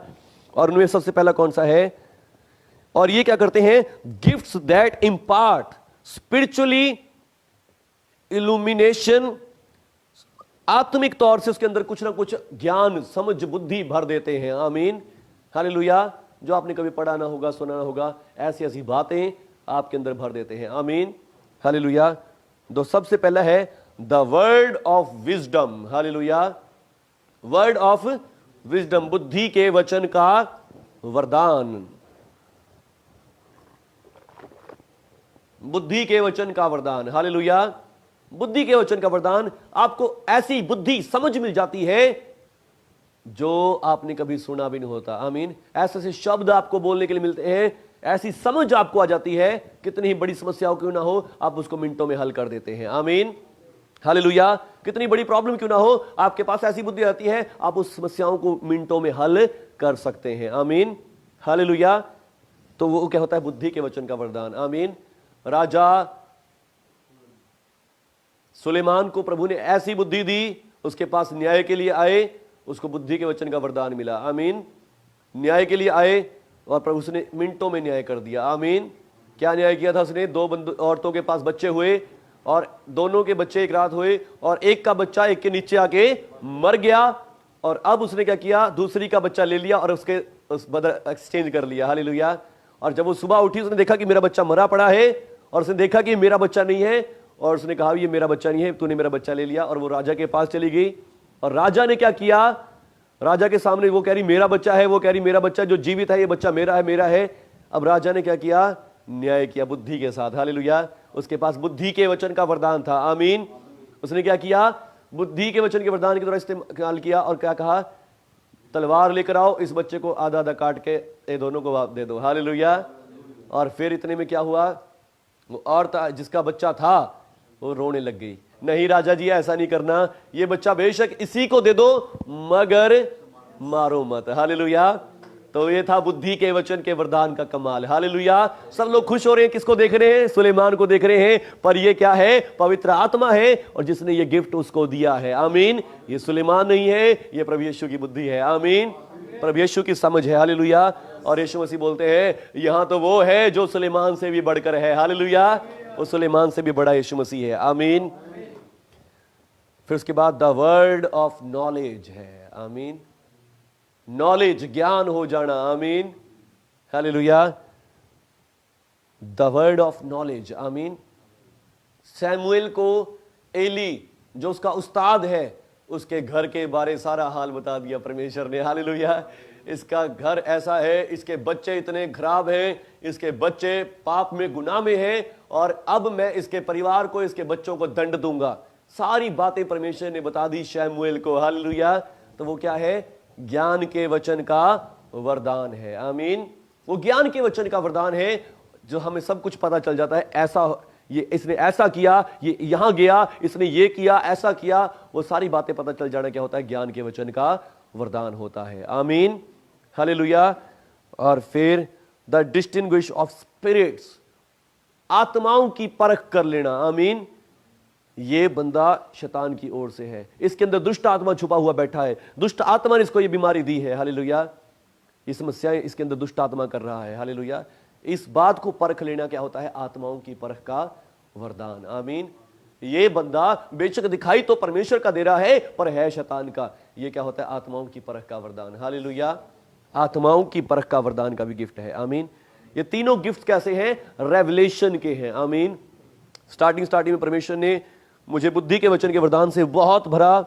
और उनमें सबसे पहला कौन सा है? और ये क्या करते हैं? गिफ्ट्स दैट इंपार्ट स्पिरिचुअली इल्यूमिनेशन, आत्मिक तौर से उसके अंदर कुछ ना कुछ ज्ञान, समझ, बुद्धि भर देते हैं। आमीन। हालेलुया। जो आपने कभी पढ़ा ना होगा, सुना ना होगा, ऐसी ऐसी बातें आपके अंदर भर देते हैं। आमीन। हालेलुया। तो सबसे पहला है the word of wisdom. Hallelujah. Word of wisdom, बुद्धि के वचन का वरदान। बुद्धि के वचन का वरदान। हालेलुया। बुद्धि के वचन का वरदान, आपको ऐसी बुद्धि, समझ मिल जाती है जो आपने कभी सुना भी नहीं होता। आमीन। ऐसे ऐसे शब्द आपको बोलने के लिए मिलते हैं, ऐसी समझ आपको आ जाती है, कितनी ही बड़ी समस्याओं क्यों ना हो, आप उसको मिनटों में हल कर देते हैं। आमीन। हालेलुया। कितनी बड़ी प्रॉब्लम क्यों ना हो, आपके पास ऐसी बुद्धि आती है, आप उस समस्याओं को मिनटों में हल कर सकते हैं। आमीन। हालेलुया। तो वो क्या होता है? बुद्धि के वचन का वरदान। आमीन। राजा सुलेमान को प्रभु ने ऐसी बुद्धि दी, उसके पास न्याय के लिए आए, उसको बुद्धि के वचन का वरदान मिला। आमीन। न्याय के लिए आए और प्रभु उसने मिनटों में न्याय कर दिया। आमीन। क्या न्याय किया था उसने? 2 औरतों के पास बच्चे हुए और दोनों के बच्चे एक रात हुए और एक का बच्चा एक के नीचे आके मर गया, और अब उसने क्या किया? दूसरी का बच्चा ले लिया और उसके उस बदल एक्सचेंज कर लिया। हालेलुया। और जब वो सुबह उठी, उसने देखा कि मेरा बच्चा मरा पड़ा है, और उसने देखा कि मेरा बच्चा नहीं है, और उसने कहा ये मेरा बच्चा नहीं है, तूने मेरा बच्चा ले लिया। और वो राजा के पास चली गई, और राजा ने क्या किया? राजा के सामने वो कह रही मेरा बच्चा है, वो कह रही मेरा बच्चा जो जीवित है, ये बच्चा मेरा है, मेरा है। अब राजा ने क्या किया? न्याय किया बुद्धि के साथ। हालेलुया। उसके पास बुद्धि के वचन का वरदान था। आमीन। उसने क्या किया? बुद्धि के वचन के वरदान के द्वारा इस्तेमाल किया, और क्या कहा? तलवार लेकर आओ, इस बच्चे को आधा आधा काट के ये दोनों को दे दो। हालेलुया। और फिर इतने में क्या हुआ? वो औरत जिसका बच्चा था वो रोने लग गई। नहीं राजा जी, ऐसा नहीं करना, ये बच्चा बेशक इसी को दे दो, मगर मारो मत। हालेलुया। तो ये था बुद्धि के वचन के वरदान का कमाल। हालेलुया। सब लोग खुश हो रहे हैं, किसको देख रहे हैं? सुलेमान को देख रहे हैं। पर ये क्या है? पवित्र आत्मा है, और जिसने ये गिफ्ट उसको दिया है। आमीन। ये सुलेमान नहीं है, ये प्रभु यीशु की बुद्धि है। आमीन। प्रभु यीशु की समझ है। हालेलुया। और यीशु मसीह बोलते हैं यहां तो वो है जो सुलेमान से भी बढ़कर है। हालेलुया। वो सुलेमान से भी बड़ा यीशु मसीह है। आमीन। फिर उसके बाद द वर्ड ऑफ नॉलेज है। आमीन। नॉलेज, ज्ञान हो जाना। आमीन। हालेलुया। The word of knowledge. आमीन। सैमुएल को एली जो उसका उस्ताद है, उसके घर के बारे सारा हाल बता दिया परमेश्वर ने। हालेलुया। इसका घर ऐसा है, इसके बच्चे इतने खराब हैं, इसके बच्चे पाप में, गुनाह में हैं, और अब मैं इसके परिवार को, इसके बच्चों को दंड दूंगा। सारी बातें परमेश्वर ने बता दी शमूएल को। हालेलुया। तो वो क्या है? ज्ञान के वचन का वरदान है। आमीन। वो ज्ञान के वचन का वरदान है जो हमें सब कुछ पता चल जाता है। ऐसा, ये इसने ऐसा किया, ये यहां गया, इसने ये किया, ऐसा किया, वो सारी बातें पता चल जाना क्या होता है? ज्ञान के वचन का वरदान होता है। आमीन। हालेलुया। और फिर द डिस्टिंग्विश ऑफ स्पिरिट्स, आत्माओं की परख कर लेना। आमीन। ये बंदा शैतान की ओर से है, इसके अंदर दुष्ट आत्मा छुपा हुआ बैठा है, दुष्ट आत्मा ने इसको ये बीमारी दी है। हालेलुया। ये समस्याएं इसके अंदर दुष्ट आत्मा कर रहा है। हालेलुया। इस बात को परख लेना क्या होता है? आत्माओं की परख का वरदान। आमीन। ये बंदा बेशक दिखाई तो परमेश्वर का दे रहा है, पर है शैतान का। ये क्या होता है? आत्माओं की परख का वरदान। हालेलुया। आत्माओं की परख का वरदान का भी गिफ्ट है। आमीन। ये तीनों गिफ्ट कैसे हैं? रेवलेशन के हैं। आमीन। स्टार्टिंग में परमेश्वर ने मुझे बुद्धि के वचन के वरदान से बहुत भरा,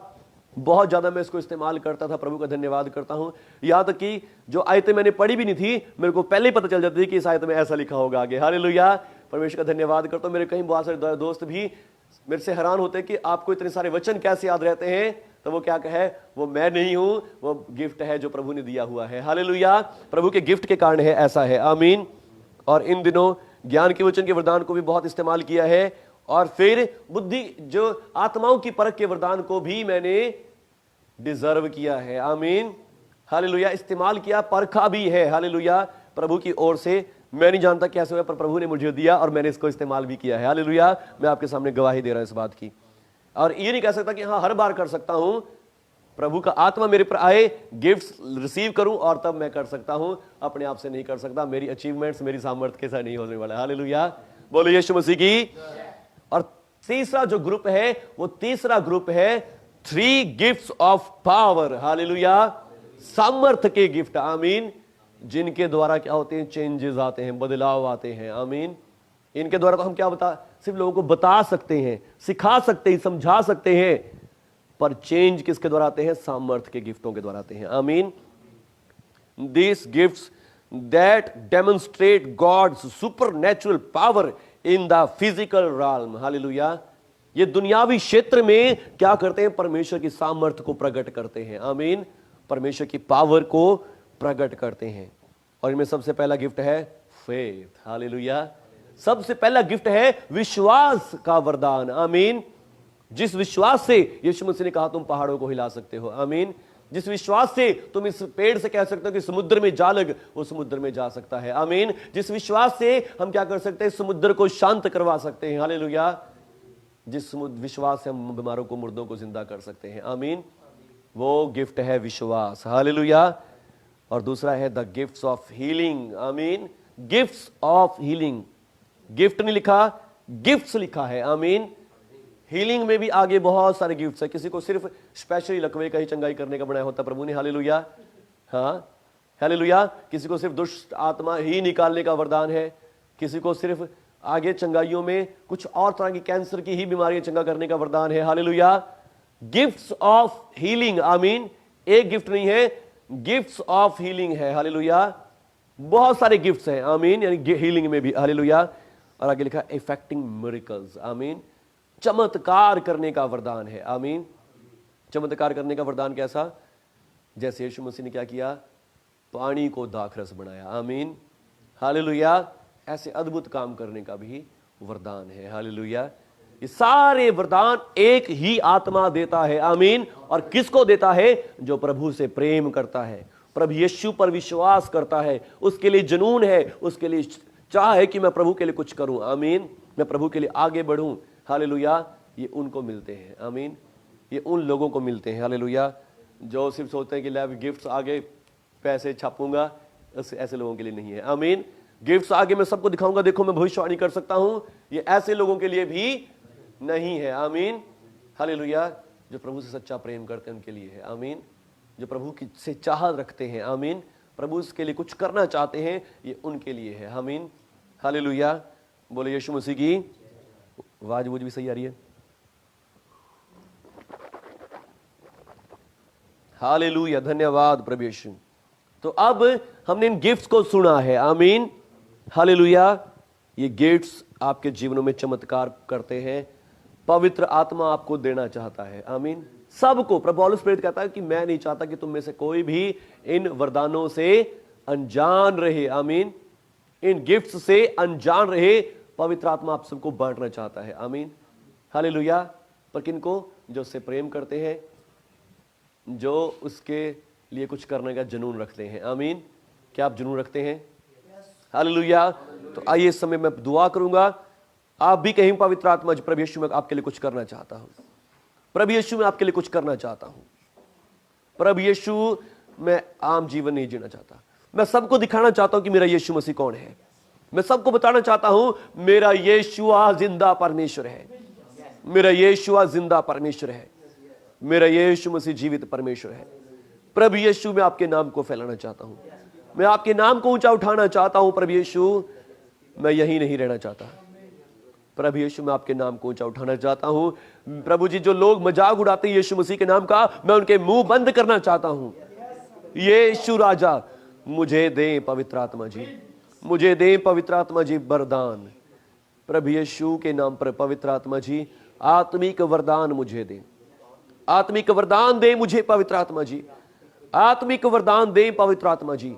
बहुत ज्यादा मैं इसको इस्तेमाल करता था। प्रभु का धन्यवाद करता हूं। यहां तक कि जो आयतें मैंने पढ़ी भी नहीं थी, मेरे को पहले ही पता चल जाती थी कि इस आयत में ऐसा लिखा होगा आगे। हालेलुया। परमेश्वर का धन्यवाद करता हूं। मेरे कई बहुत सारे दोस्त भी मेरे से हैरान होते हैं कि आपको इतने सारे वचन कैसे याद रहते हैं। तो वो क्या कहे? वो मैं नहीं हूं, वो गिफ्ट है जो प्रभु ने दिया हुआ है। हालेलुया। प्रभु के गिफ्ट के कारण है, ऐसा है। आमीन। और इन दिनों ज्ञान के वचन के वरदान को भी बहुत इस्तेमाल किया है, और फिर बुद्धि जो आत्माओं की परख के वरदान को भी मैंने डिजर्व किया है। आमीन। हालेलुया। इस्तेमाल किया, परखा भी है। हालेलुया। प्रभु की ओर से। मैं नहीं जानता कैसे हुआ, पर प्रभु ने मुझे दिया और मैंने इसको इस्तेमाल भी किया है। हालेलुया। मैं आपके सामने गवाही दे रहा हूं इस बात की। और ये नहीं कह सकता कि हाँ हर बार कर सकता हूं। प्रभु का आत्मा मेरे पर आए, गिफ्ट्स रिसीव करूं और तब मैं कर सकता हूं। अपने आप से नहीं कर सकता। मेरी अचीवमेंट्स, मेरी सामर्थ्य के साथ नहीं होने वाला। हालेलुया। बोलो यीशु मसीह की। और तीसरा जो ग्रुप है, वो तीसरा ग्रुप है 3 गिफ्ट्स ऑफ पावर। हालेलुया। सामर्थ्य के गिफ्ट। आमीन। जिनके द्वारा क्या होते हैं? चेंजेस आते हैं, बदलाव आते हैं। आमीन। इनके द्वारा तो हम क्या सिर्फ लोगों को बता सकते हैं, सिखा सकते हैं, समझा सकते हैं, पर चेंज किसके द्वारा आते हैं? सामर्थ्य के गिफ्टों के द्वारा आते हैं। आमीन। This gifts that demonstrate God's supernatural power in the physical realm। Hallelujah. ये दुनियावी क्षेत्र में क्या करते हैं? परमेश्वर की सामर्थ्य को प्रकट करते हैं। आमीन। परमेश्वर की पावर को प्रकट करते हैं। और इनमें सबसे पहला गिफ्ट है फेथ। हालेलुया। सबसे पहला गिफ्ट है विश्वास का वरदान। आमीन। जिस विश्वास से यीशु मसीह ने कहा तुम पहाड़ों को हिला सकते हो। आमीन। जिस विश्वास से तुम इस पेड़ से कह सकते हो कि समुद्र में जा लग, वो समुद्र में जा सकता है। आमीन। जिस विश्वास से हम क्या कर सकते हैं? समुद्र को शांत करवा सकते हैं। हालेलुया। जिस विश्वास से हम बीमारों को, मुर्दों को जिंदा कर सकते हैं। आमीन। वो गिफ्ट है विश्वास। हालेलुया। और दूसरा है द गिफ्ट्स ऑफ हीलिंग। आमीन। Gifts of healing. गिफ्ट नहीं लिखा, गिफ्ट्स लिखा है। आमीन। हीलिंग में भी आगे बहुत सारे गिफ्ट्स है। किसी को सिर्फ स्पेशली लकवे का ही चंगाई करने का बनाया होता प्रभु ने। हालेलुया। हाँ, हालेलुया। किसी को सिर्फ दुष्ट आत्मा ही निकालने का वरदान है, किसी को सिर्फ आगे चंगाइयों में कुछ और तरह की कैंसर की ही बीमारियां चंगा करने का वरदान है। हालेलुया। Gifts of healing. आमीन। एक गिफ्ट नहीं है, गिफ्ट्स ऑफ हीलिंग है। हालेलुया। बहुत सारे गिफ्ट्स हैं। आमीन। यानी हीलिंग में भी। हालेलुया। और आगे लिखा इफेक्टिंग मिरेकल्स। आमीन। चमत्कार करने का वरदान है। आमीन। चमत्कार करने का वरदान कैसा? जैसे यीशु मसीह ने क्या किया? पानी को दाखरस बनाया। आमीन। हालेलुया। ऐसे अद्भुत काम करने का भी वरदान है। हालेलुया। ये सारे वरदान एक ही आत्मा देता है। आमीन। और किसको देता है? जो प्रभु से प्रेम करता है, प्रभु यीशु पर विश्वास करता है, उसके लिए जुनून है, उसके लिए चाह है कि मैं प्रभु के लिए कुछ करूं, आमीन, मैं प्रभु के लिए आगे बढ़ूं, हालेलुया, ये उनको मिलते हैं, आमीन, ये उन लोगों को मिलते हैं, हालेलुया, जो सिर्फ सोचते हैं कि ले गिफ्ट्स आगे पैसे छापूंगा, ऐसे लोगों के लिए नहीं है, आमीन। गिफ्ट्स आगे मैं सबको दिखाऊंगा, देखो मैं भविष्यवाणी कर सकता हूं, ये ऐसे लोगों के लिए भी नहीं है, आमीन, हालेलुया। जो प्रभु से सच्चा प्रेम करते हैं उनके लिए है, आमीन, जो प्रभु की से चाहत रखते हैं, आमीन, प्रभु उसके लिए कुछ करना चाहते हैं, ये उनके लिए है, आमीन, हालेलुया। बोले यीशु मसीह की आवाज मुझे भी सही आ रही है, हालेलुया, धन्यवाद प्रभु यीशु। तो अब हमने इन गिफ्ट्स को सुना है, आमीन, हालेलुया। ये गिफ्ट्स आपके जीवनों में चमत्कार करते हैं, पवित्र आत्मा आपको देना चाहता है, आमीन, सबको। प्रभु पौलुस प्रेरित कहता है कि मैं नहीं चाहता कि तुम में से कोई भी इन वरदानों से अनजान रहे, आमीन, इन गिफ्ट्स से अनजान रहे। पवित्र आत्मा आप सबको बांटना चाहता है, आमीन, हालेलुया। पर किनको? जो उससे प्रेम करते हैं, जो उसके लिए कुछ करने का जुनून रखते हैं, आमीन। क्या आप जुनून रखते हैं? हालेलुया। तो आइए इस समय मैं दुआ करूंगा, आप भी कहीं पवित्र आत्मा प्रभु यीशु में आपके लिए कुछ करना चाहता हूं, प्रभु यीशु में आपके लिए कुछ करना चाहता हूं, प्रभु यीशु मैं आम जीवन नहीं जीना चाहता, मैं सबको दिखाना चाहता हूं कि मेरा यीशु मसीह कौन है, मैं सबको बताना चाहता हूं मेरा यीशुआ जिंदा परमेश्वर है, मेरा यीशुआ जिंदा परमेश्वर है, मेरा यीशु मसीह जीवित परमेश्वर है। प्रभु यीशु मैं आपके नाम को फैलाना चाहता हूं, मैं आपके नाम को ऊंचा उठाना चाहता हूं। प्रभु यीशु मैं यही नहीं रहना चाहता, प्रभु यीशु मैं आपके नाम को ऊंचा उठाना चाहता हूं। प्रभु जी, जो लोग मजाक उड़ाते हैं यीशु मसीह के नाम का, मैं उनके मुंह बंद करना चाहता हूं। यीशु राजा मुझे दे पवित्र आत्मा जी, मुझे दे पवित्र आत्मा जी वरदान। प्रभु यीशु के नाम पर पवित्र आत्मा जी आत्मिक वरदान मुझे दे, आत्मिक वरदान दे मुझे पवित्र आत्मा जी, आत्मिक वरदान दे पवित्र आत्मा जी,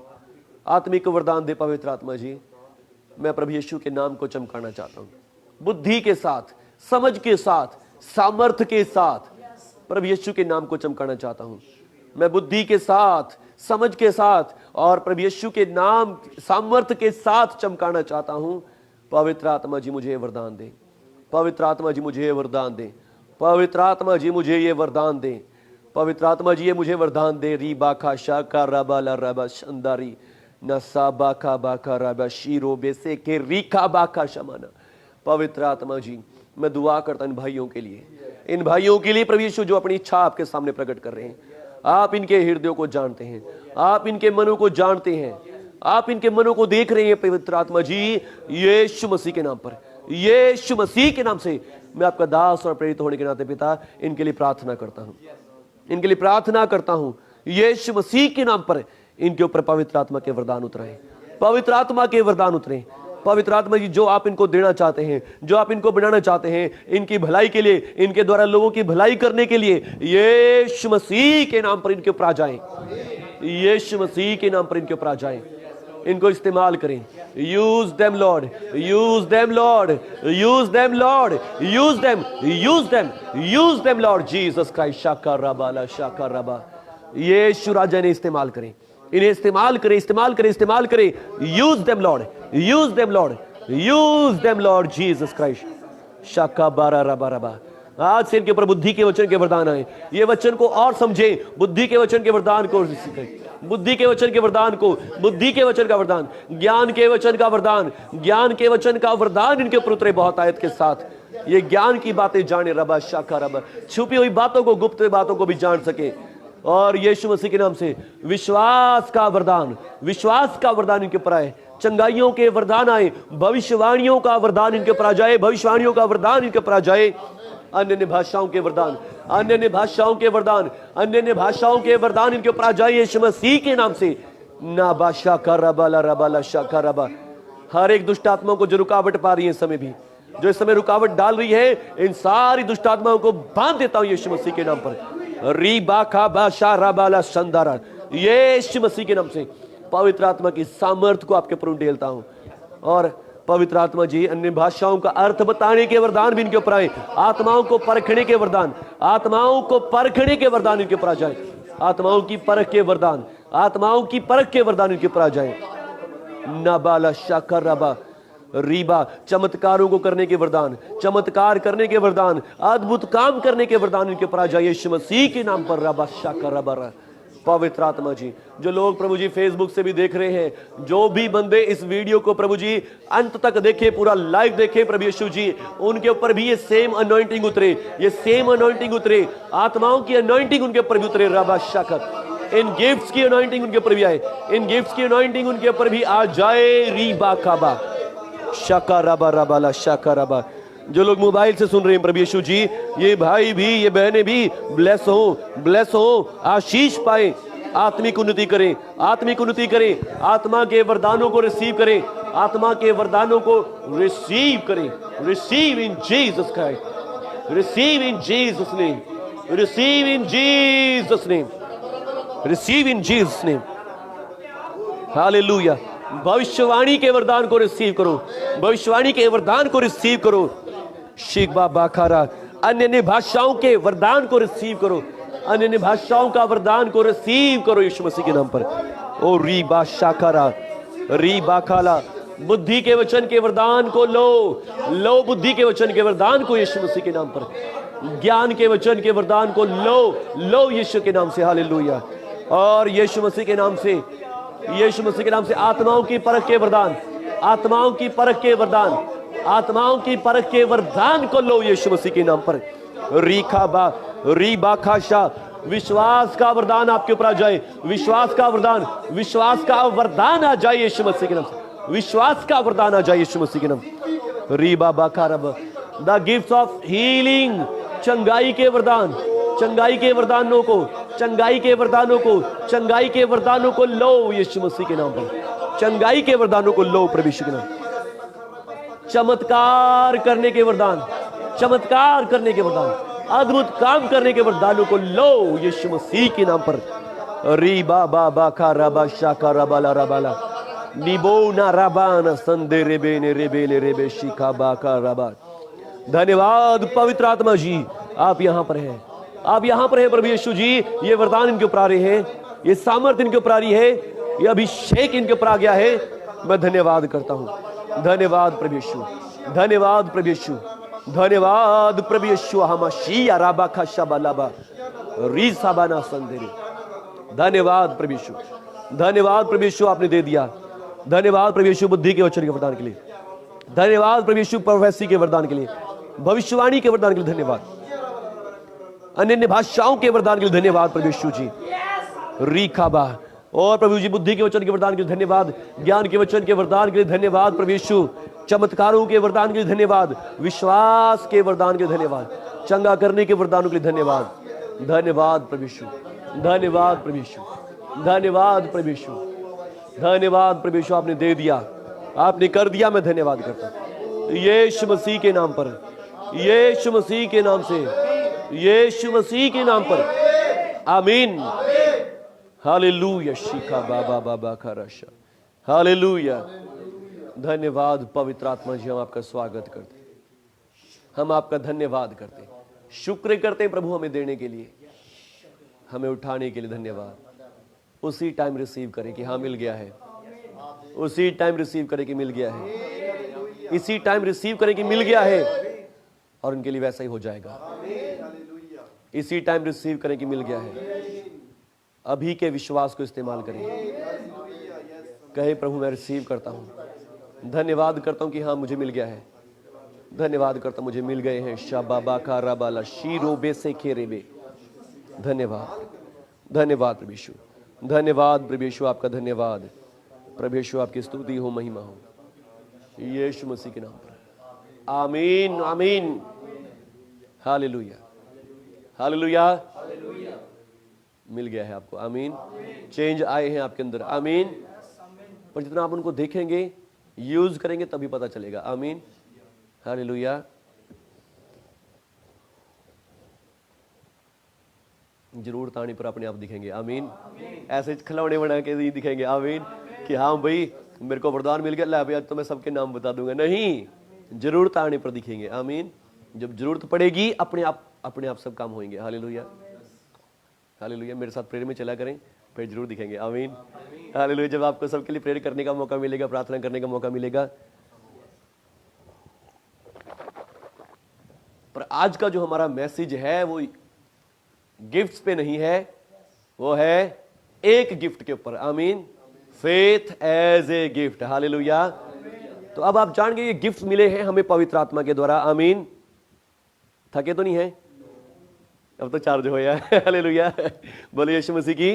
आत्मिक वरदान दे पवित्र आत्मा जी। मैं प्रभु यीशु के नाम को चमकाना चाहता हूं, बुद्धि के साथ, समझ के साथ, सामर्थ्य के साथ प्रभु यीशु के नाम को चमकाना चाहता हूं। मैं बुद्धि के साथ, समझ के साथ और प्रभु यीशु के नाम सामर्थ्य के साथ चमकाना चाहता हूं। पवित्र आत्मा जी मुझे वरदान दे, पवित्र आत्मा जी मुझे वरदान दे, पवित्र आत्मा जी मुझे ये वरदान दे, पवित्र आत्मा जी ये मुझे वरदान दे। री बाखा शाका रबा ला रबा शंदारी नसा बाखा बाखा रबा शीरो बेसे के रीखा बाखा शमाना। पवित्र आत्मा जी मैं दुआ करता इन भाइयों के लिए, इन भाइयों के लिए प्रभु यीशु जो अपनी इच्छा आपके सामने प्रकट कर रहे हैं। आप इनके हृदयों को जानते हैं, आप इनके मनों को जानते हैं, आप इनके मनों को देख रहे हैं। पवित्र आत्मा जी यीशु मसीह के नाम पर, यीशु मसीह के नाम से मैं आपका दास और प्रेरित होने के नाते पिता इनके लिए प्रार्थना करता हूं, इनके लिए प्रार्थना करता हूं। यीशु मसीह के नाम पर इनके ऊपर पवित्र आत्मा के वरदान उतरे, पवित्र आत्मा के वरदान उतरे। पवित्र आत्मा जी जो आप इनको देना चाहते हैं, जो आप इनको बनाना चाहते हैं, इनकी भलाई के लिए, इनके द्वारा लोगों की भलाई करने के लिए यीशु मसीह के नाम पर इनके ऊपर आ जाएं, यीशु मसीह के नाम पर इनके ऊपर आ जाएं, इनको इस्तेमाल करें। Use them Lord, use them Lord, use them Lord, use them, use them, use them Lord Jesus Christ. शाका रबाला शाका रबा, यीशु राजा ने इस्तेमाल करें, इन्हें इस्तेमाल करें, इस्तेमाल करें, इस्तेमाल करें। Use them Lord, use them Lord, use them Lord Jesus Christ. शाका बारा रबा रबा। आज से इनके ऊपर बुद्धि के वचन के वरदान आए, ये वचन को और समझे, बुद्धि के वचन के वरदान को, बुद्धि के वचन के वरदान को, बुद्धि के वचन का वरदान, ज्ञान के वचन का वरदान, ज्ञान के वचन का वरदान इनके ऊपर उतरे बहुत आयत के साथ। ये ज्ञान की बातें जाने, रबा शाखा रबा, छुपी हुई बातों को, गुप्त बातों को भी जान सके। और यीशु मसीह के नाम से विश्वास का वरदान, विश्वास का वरदान इनके ऊपर आए, चंगाइयों के वरदान आए, भविष्यवाणियों का वरदान इनके ऊपर आ जाए, भविष्यवाणियों का वरदान इनके ऊपर आ जाए, अन्य भाषाओं के वरदान, अन्य भाषाओं के वरदान, अन्य भाषाओं के वरदान इनके ऊपर आ जाए यीशु मसीह के नाम से। ना बाशा का रबाला रबाला शाखा रबा। हर एक दुष्ट आत्माओं को जो रुकावट पा रही है इस समय भी, जो इस समय रुकावट डाल रही है, इन सारी दुष्ट आत्माओं को बांध देता हूं यीशु मसीह के नाम पर। रीबा का बाशा रबाला संदारा, यीशु मसीह के नाम से पवित्र आत्मा की सामर्थ को आपके ऊपर उंडेलता हूं। और पवित्र आत्मा जी अन्य भाषाओं का अर्थ बताने के वरदान भी इनके ऊपर आए, आत्माओं को परखने के वरदान, आत्माओं को परखने के वरदान इनके ऊपर आ जाए, आत्माओं की परख के वरदान, आत्माओं की परख के वरदान इनके ऊपर आ जाए। नाबाला शाकराबा रीबा, चमत्कारों को करने के वरदान, चमत्कार करने के वरदान, अद्भुत काम करने के वरदान इनके ऊपर आ जाए यीशु मसीह के नाम पर। रबा शाकराबा, पवित्र आत्मा जी, जो लोग प्रभु जी फेसबुक से भी देख रहे हैं, जो भी बंदे इस वीडियो को प्रभु जी अंत तक देखे, पूरा लाइव देखे प्रभु यीशु जी, उनके ऊपर भी ये सेम अनॉइंटिंग उतरे, ये सेम अनॉइंटिंग उतरे, आत्माओं की अनॉइंटिंग उनके ऊपर भी उतरे। रबा शाकर, इन गिफ्ट्स की अनॉइंटिंग उनके ऊपर भी आए, इन गिफ्ट्स की अनॉइंटिंग उनके ऊपर भी आ जाए। रीबा काबा शाका रबा रबाला शाका रबा। जो लोग मोबाइल से सुन रहे हैं प्रभु यीशु जी, ये भाई भी, ये बहनें भी ब्लेस हो, आशीष पाए, आत्मिक उन्नति करें, आत्मिक उन्नति करें, आत्मा के वरदानों को रिसीव करें, आत्मा के वरदानों को रिसीव करें। Receive in Jesus Christ, receive in Jesus name, receive in Jesus name, receive in Jesus name. Hallelujah. भविष्यवाणी के वरदान को रिसीव करो, भविष्यवाणी के वरदान को रिसीव करो। शिकबा बाखारा, अन्य भाषाओं के वरदान को रिसीव करो, अन्य भाषाओं का वरदान को रिसीव करो यीशु मसीह के नाम पर। ओ रीबा शाकारा रीबा खाला, बुद्धि के वचन के वरदान को लो बुद्धि के वचन के वरदान को यीशु मसीह के नाम पर। ज्ञान के वचन के वरदान को लो यीशु के नाम से। हालेलुया। और यीशु मसीह के नाम से, यीशु मसीह के नाम से आत्माओं की परख के वरदान, आत्माओं की परख के वरदान, आत्माओं की परख के वरदान को लो यीशु मसीह के नाम पर। रीखाबा रीबा खाशा, विश्वास का वरदान आपके ऊपर आ जाए, विश्वास का वरदान, विश्वास का वरदान आ जाए यीशु मसीह के नाम से, विश्वास का वरदान आ जाए यीशु मसीह के नाम। रीबा बाकारब, द गिफ्ट ऑफ हीलिंग, चंगाई के वरदान, चंगाई के वरदानों को, चंगाई के वरदानों को, चंगाई के वरदानों को लो यीशु मसीह के नाम पर। चंगाई के वरदानों को लो प्रभु यीशु के नाम। चमत्कार करने के वरदान, चमत्कार करने के वरदान, अद्भुत काम करने के वरदानों को लो यीशु मसीह के नाम पर। रीबा बाबा का रबा शाका रबाला रबाला निबो ना रबाना संदे रेबे ने रेबेले रेबे शिका बाका रबा। धन्यवाद पवित्र आत्मा जी, आप यहाँ पर हैं, आप यहाँ पर हैं प्रभु यीशु जी। ये वरदान इनके ऊपर आ रहे हैं, ये सामर्थ इनके ऊपर आ रही है, ये अभिषेक इनके ऊपर आ गया है। मैं धन्यवाद करता हूँ। धन्यवाद प्रभु यीशु, धन्यवाद प्रभु यीशु, धन्यवाद प्रभु यीशु। हमाशिया राबा खाशा बालाबा री साबाना संदेरे। धन्यवाद प्रभु यीशु, धन्यवाद प्रभु यीशु, आपने दे दिया। धन्यवाद प्रभु यीशु बुद्धि के वचन के वरदान के लिए, धन्यवाद प्रभु यीशु प्रोफेसी के वरदान के लिए, भविष्यवाणी के वरदान के लिए धन्यवाद, अन्य भाषाओं के वरदान के लिए धन्यवाद प्रभु यीशु जी। रीखाबा, और प्रभु जी बुद्धि के वचन के वरदान के लिए धन्यवाद, ज्ञान के वचन के वरदान के लिए धन्यवाद प्रभु यीशु, चमत्कारों के वरदान के लिए धन्यवाद, विश्वास के वरदान के लिए धन्यवाद, चंगा करने के वरदानों के लिए धन्यवाद। धन्यवाद प्रभु यीशु, धन्यवाद प्रभु यीशु, धन्यवाद प्रभु यीशु, धन्यवाद प्रभु यीशु। आपने दे दिया, आपने कर दिया, मैं धन्यवाद करता हूं यीशु मसीह के नाम पर, यीशु मसीह के नाम से, यीशु मसीह के नाम पर। आमीन। हालेलुया। शिखा बाबा बाबा खरशा। हालेलुया। धन्यवाद पवित्र आत्मा जी, हम आपका स्वागत करते हैं, हम आपका धन्यवाद करते हैं, शुक्र करते हैं प्रभु हमें देने के लिए, हमें उठाने के लिए धन्यवाद। उसी टाइम रिसीव करें कि हाँ मिल गया है, उसी टाइम रिसीव करें कि मिल गया है, इसी टाइम रिसीव करें कि मिल गया है, और उनके लिए वैसा ही हो जाएगा। इसी टाइम रिसीव करें कि मिल गया है। अभी के विश्वास को इस्तेमाल करें, कहे प्रभु मैं रिसीव करता हूं, धन्यवाद करता हूं कि हाँ मुझे मिल गया है, धन्यवाद करता हूं मुझे मिल गए हैं। शाबाबा का रबाला शीरो बे से खेरेबे। धन्यवाद, धन्यवाद प्रभु यीशु, धन्यवाद प्रभु यीशु, आपका धन्यवाद प्रभु यीशु, आपकी स्तुति हो, महिमा हो यीशु मसीह के नाम पर। आमीन, आमीन। Hallelujah, hallelujah. मिल गया है आपको। आमीन। चेंज आए हैं आपके अंदर। आमीन। पर जितना आप उनको देखेंगे, यूज करेंगे, तभी पता चलेगा। आमीन। हालेलुया। जरूरत आने पर अपने आप दिखेंगे। आमीन। ऐसे खिलौने बना के नहीं दिखेंगे। आमीन। कि हाँ भाई मेरे को वरदान मिल गया, ला भैया तो मैं सबके नाम बता दूंगा। नहीं, जरूरत आने पर दिखेंगे। आमीन। जब जरूरत पड़ेगी अपने आप सब काम होंगे। Hallelujah, hallelujah. मेरे साथ प्रेयर में चला करें। फिर जरूर दिखेंगे। आमीन, हालेलुया। जब आपको सबके लिए प्रेयर करने का मौका मिलेगा, प्रार्थना करने का मौका मिलेगा। पर आज का जो हमारा मैसेज है वो गिफ्ट्स पे नहीं है, वो है एक गिफ्ट के ऊपर। आमीन, faith as a gift. Hallelujah. तो अब आप जान गए ये गिफ्ट मिले हैं हमें पवित्र आत्मा के द्वारा। आमीन, थके तो नहीं है? अब तो चार्ज हो गया। हालेलुया, बोले यीशु मसीह की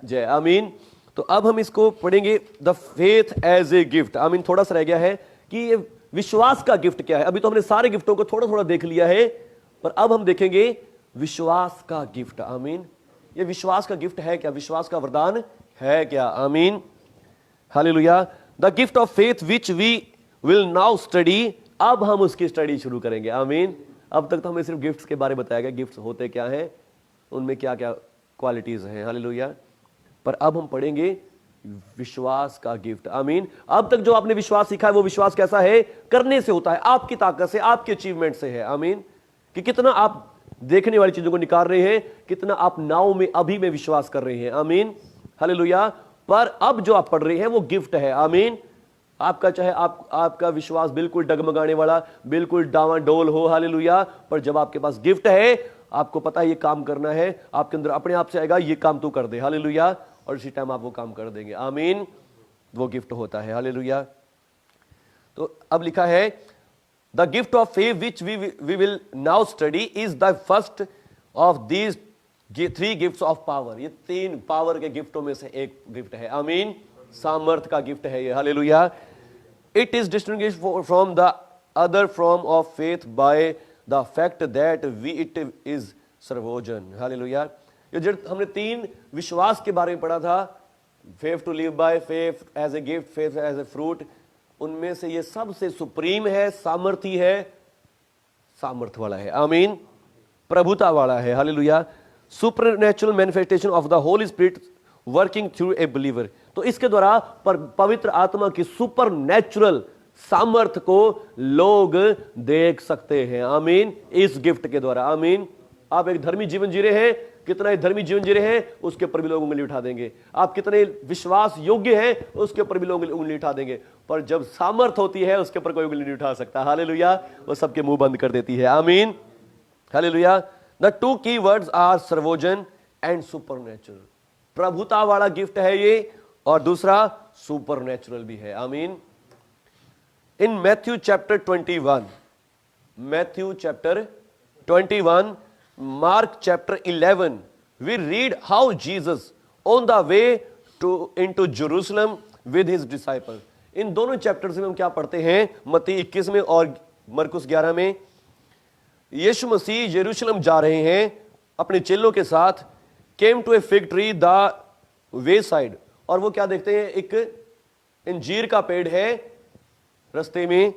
जय। आमीन। तो अब हम इसको पढ़ेंगे, the faith as a gift. आमीन। थोड़ा सा रह गया है कि ये विश्वास का गिफ्ट क्या है। अभी तो हमने सारे गिफ्टों को थोड़ा थोड़ा देख लिया है, पर अब हम देखेंगे विश्वास का गिफ्ट। आमीन। ये विश्वास का गिफ्ट है क्या? विश्वास का वरदान है क्या? आमीन, हालेलुया। The gift of faith which we will now study. अब हम उसकी स्टडी शुरू करेंगे। आमीन। अब तक तो हमें सिर्फ गिफ्ट्स के बारे में बताया गया, गिफ्ट्स होते क्या हैं, उनमें क्या क्या क्वालिटीज हैं। हालेलुया। पर अब हम पढ़ेंगे विश्वास का गिफ्ट। आमीन। अब तक जो आपने विश्वास सीखा है वो विश्वास कैसा है? करने से होता है, आपकी ताकत से, आपके अचीवमेंट से है। आमीन। कि कितना आप देखने वाली चीजों को निकाल रहे हैं, कितना आप नाव में अभी में विश्वास कर रहे हैं। आमीन, हालेलुया। पर अब जो आप पढ़ रहे हैं वो गिफ्ट है। आमीन। आपका चाहे आपका विश्वास बिल्कुल डगमगाने वाला, बिल्कुल डावाडोल हो, हालेलुया, पर जब आपके पास गिफ्ट है, आपको पता है ये काम करना है, आपके अंदर अपने आप से आएगा ये काम तू कर दे। हालेलुया। और इसी टाइम आप वो काम कर देंगे। आमीन। वो गिफ्ट होता है। हालेलुया। तो अब लिखा है the gift of faith which we will now study is the first of these 3 gifts of power. ये 3 पावर के गिफ्टों में से एक गिफ्ट है। आमीन। सामर्थ का गिफ्ट है ये। Hallelujah. It is distinguished from the other form of faith by the fact that we it is sovereign. Hallelujah. ये जो हमने 3 विश्वास के बारे में पढ़ा था, faith to live by, faith as a gift, faith as a fruit, उनमें से ये सबसे सुप्रीम है, सामर्थी है, सामर्थ वाला है। आमीन। प्रभुता वाला है। Hallelujah. Supernatural manifestation of the holy spirit working through a believer. तो इसके द्वारा पवित्र आत्मा की सुपर नेचुरल सामर्थ को लोग देख सकते हैं। आमीन। इस गिफ्ट के द्वारा। आमीन। आप एक धर्मी जीवन जी रहे हैं, कितना ही धर्मी जीवन जी रहे हैं उसके ऊपर भी लोग उंगली उठा देंगे। आप कितने विश्वास योग्य हैं उसके ऊपर भी लोग उंगली उठा देंगे। पर जब सामर्थ होती है उसके ऊपर कोई उंगली नहीं उठा सकता। हालेलुया। वो सबके मुंह बंद कर देती है। आमीन, हालेलुया। द 2 की वर्ड्स आर सर्वोजन एंड सुपरनैचुरल। प्रभुता वाला गिफ्ट है ये, और दूसरा सुपरनैचुरल भी है। आमीन। In Matthew chapter 21, Matthew chapter 21, mark chapter 11, we read how Jesus on the way into Jerusalem with his disciples। इन दोनों चैप्टर्स में हम क्या पढ़ते हैं? मत्ती 21 में और मरकुस 11 में यीशु मसीह यरूशलेम जा रहे हैं अपने चेलों के साथ। Came to a fig tree the way side, और वो क्या देखते हैं? एक अंजीर का पेड़ है रास्ते में,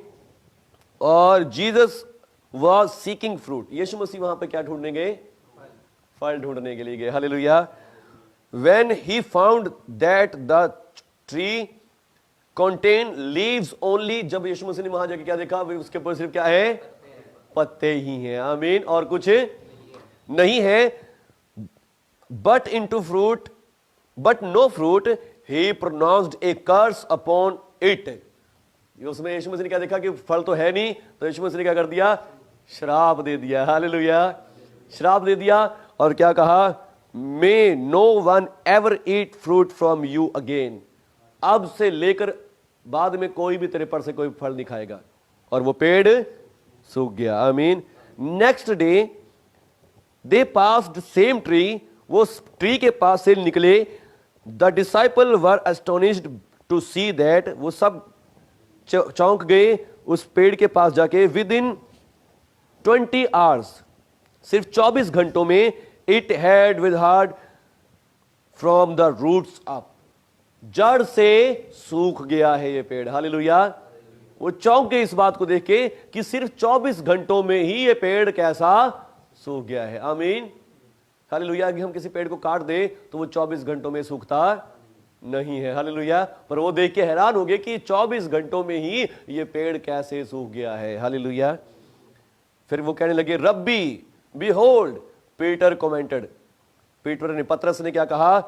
और जीसस वाज सीकिंग फ्रूट। यीशु मसीह वहां पे क्या ढूंढने गए? फल ढूंढने के लिए गए। Hallelujah. When he found that the tree contain leaves only, जब यीशु मसीह ने वहां जाके क्या देखा? उसके ऊपर सिर्फ क्या है? पत्ते ही हैं। आमीन। और कुछ नहीं है। But into fruit, but no fruit, he pronounced a curse upon it. उसमें यीशु मसीह ने क्या देखा कि फल तो है नहीं, तो यीशु मसीह ने क्या कर दिया? श्राप दे दिया। हालेलुया। श्राप दे दिया, और क्या कहा? May no one ever eat fruit from you again. अब से लेकर बाद में कोई भी तेरे पर से कोई फल नहीं खाएगा। और वो पेड़ सूख गया। आमीन। Next day they passed same tree, वो ट्री के पास से निकले। The disciple were astonished to see that, वो सब चौंक गए उस पेड़ के पास जाके। विद इन 20 आवर्स, सिर्फ 24 घंटों में, it had withered from the roots up, जड़ से सूख गया है ये पेड़। हालेलुया। वो चौंक गए इस बात को देख के कि सिर्फ 24 घंटों में ही ये पेड़ कैसा सूख गया है। आमीन, हालेलुया। कि हम किसी पेड़ को काट दे तो वो 24 घंटों में सूखता नहीं है। हालेलुया। पर वो देख के हैरान हो गए कि 24 घंटों में ही ये पेड़ कैसे सूख गया है। हालेलुया। फिर वो कहने लगे, रब्बी बिहोल्ड, पीटर कमेंटेड, पीटर ने, पतरस ने क्या कहा?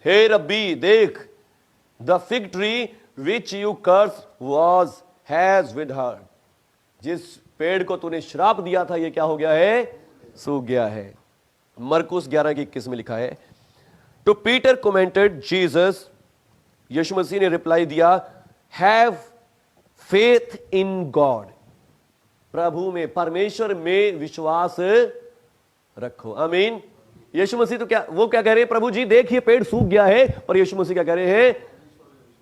हे रब्बी देख, the fig tree which you curse was has withered, जिस पेड़ को तूने श्राप दिया था ये क्या हो गया है, सूख गया है। मरकुस 11:21 में लिखा है, to Peter commented Jesus, Yeshu मसीह ने रिप्लाई दिया, हैव फेथ इन गॉड, प्रभु में, परमेश्वर में विश्वास रखो। आमीन। यीशु मसीह तो क्या कह रहे हैं, प्रभु जी देखिए पेड़ सूख गया है, पर यीशु मसीह क्या कह रहे हैं,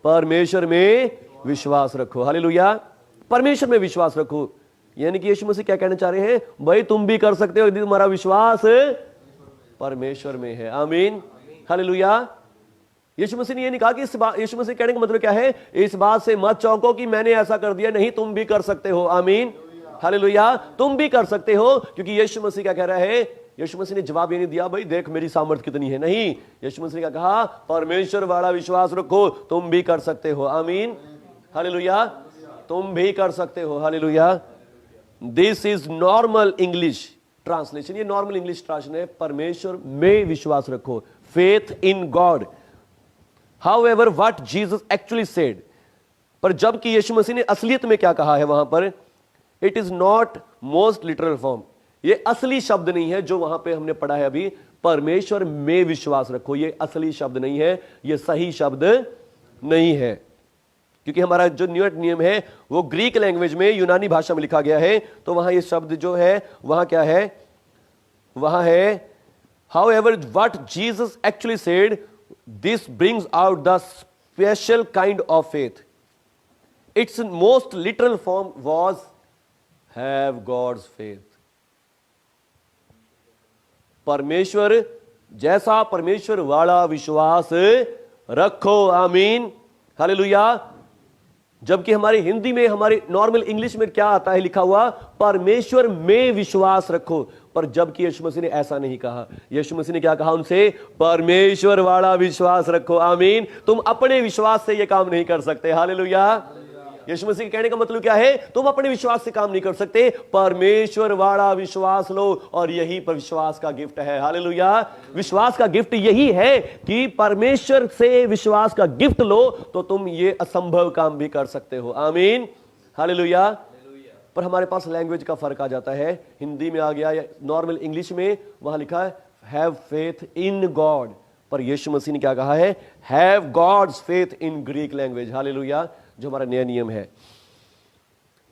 परमेश्वर में विश्वास रखो। हालेलुया, परमेश्वर में विश्वास रखो। यानी कि यीशु मसीह क्या कहना चाह रहे हैं, भाई तुम भी कर सकते हो यदि तुम्हारा विश्वास परमेश्वर में है। आमीन, हालेलुया। यीशु मसीह ने ये नहीं कहा कि यीशु मसीह कहने का मतलब क्या है, इस बात से मत चौंको कि मैंने ऐसा कर दिया, नहीं, तुम भी कर सकते हो। आमीन, हालेलुया, तुम भी कर सकते हो, क्योंकि यीशु मसीह क्या कह रहा है, यीशु मसीह ने जवाब ये नहीं दिया भाई देख मेरी सामर्थ्य कितनी है, नहीं, यीशु मसीह ने क्या कहा, परमेश्वर वाला विश्वास रखो, तुम भी कर सकते हो। आमीन, हालेलुया, तुम भी कर सकते हो। Hallelujah. This is normal English translation, ये नॉर्मल इंग्लिश ट्रांसलेशन है, परमेश्वर में विश्वास रखो, faith in God. However what Jesus actually said, पर जबकि यीशु मसीह ने असलियत में क्या कहा है वहां पर, it is not most literal form, ये असली शब्द नहीं है जो वहां पे हमने पढ़ा है अभी, परमेश्वर में विश्वास रखो, ये असली शब्द नहीं है, ये सही शब्द नहीं है, क्योंकि हमारा जो न्यू नियम है वो ग्रीक लैंग्वेज में, यूनानी भाषा में लिखा गया है, तो वहां ये शब्द जो है वहां क्या है, वहां है however what Jesus actually said, this brings out the special kind of faith, its most literal form was have God's faith. परमेश्वर जैसा परमेश्वर वाला विश्वास रखो। आमीन, हालेलुया। जबकि हमारी हिंदी में, हमारी नॉर्मल इंग्लिश में क्या आता है लिखा हुआ, परमेश्वर में विश्वास रखो, पर जबकि यीशु मसीह ने ऐसा नहीं कहा। यीशु मसीह ने क्या कहा उनसे, परमेश्वर वाला विश्वास रखो। आमीन, तुम अपने विश्वास से यह काम नहीं कर सकते। हालेलुया। यीशु मसीह के कहने का मतलब क्या है, तुम अपने विश्वास से काम नहीं कर सकते, परमेश्वर वाला विश्वास लो, और यही पर विश्वास का गिफ्ट है। हालेलुया। विश्वास का गिफ्ट यही है कि परमेश्वर से विश्वास का गिफ्ट लो तो तुम ये असंभव काम भी कर सकते हो। आमीन, हालेलुया। पर हमारे पास लैंग्वेज का फर्क आ जाता है, हिंदी में आ गया या नॉर्मल इंग्लिश में वहां लिखा है हैव फेथ इन गॉड, पर यीशु मसीह ने क्या कहा है, have God's faith in Greek language. हालेलुया, जो हमारा नया नियम है।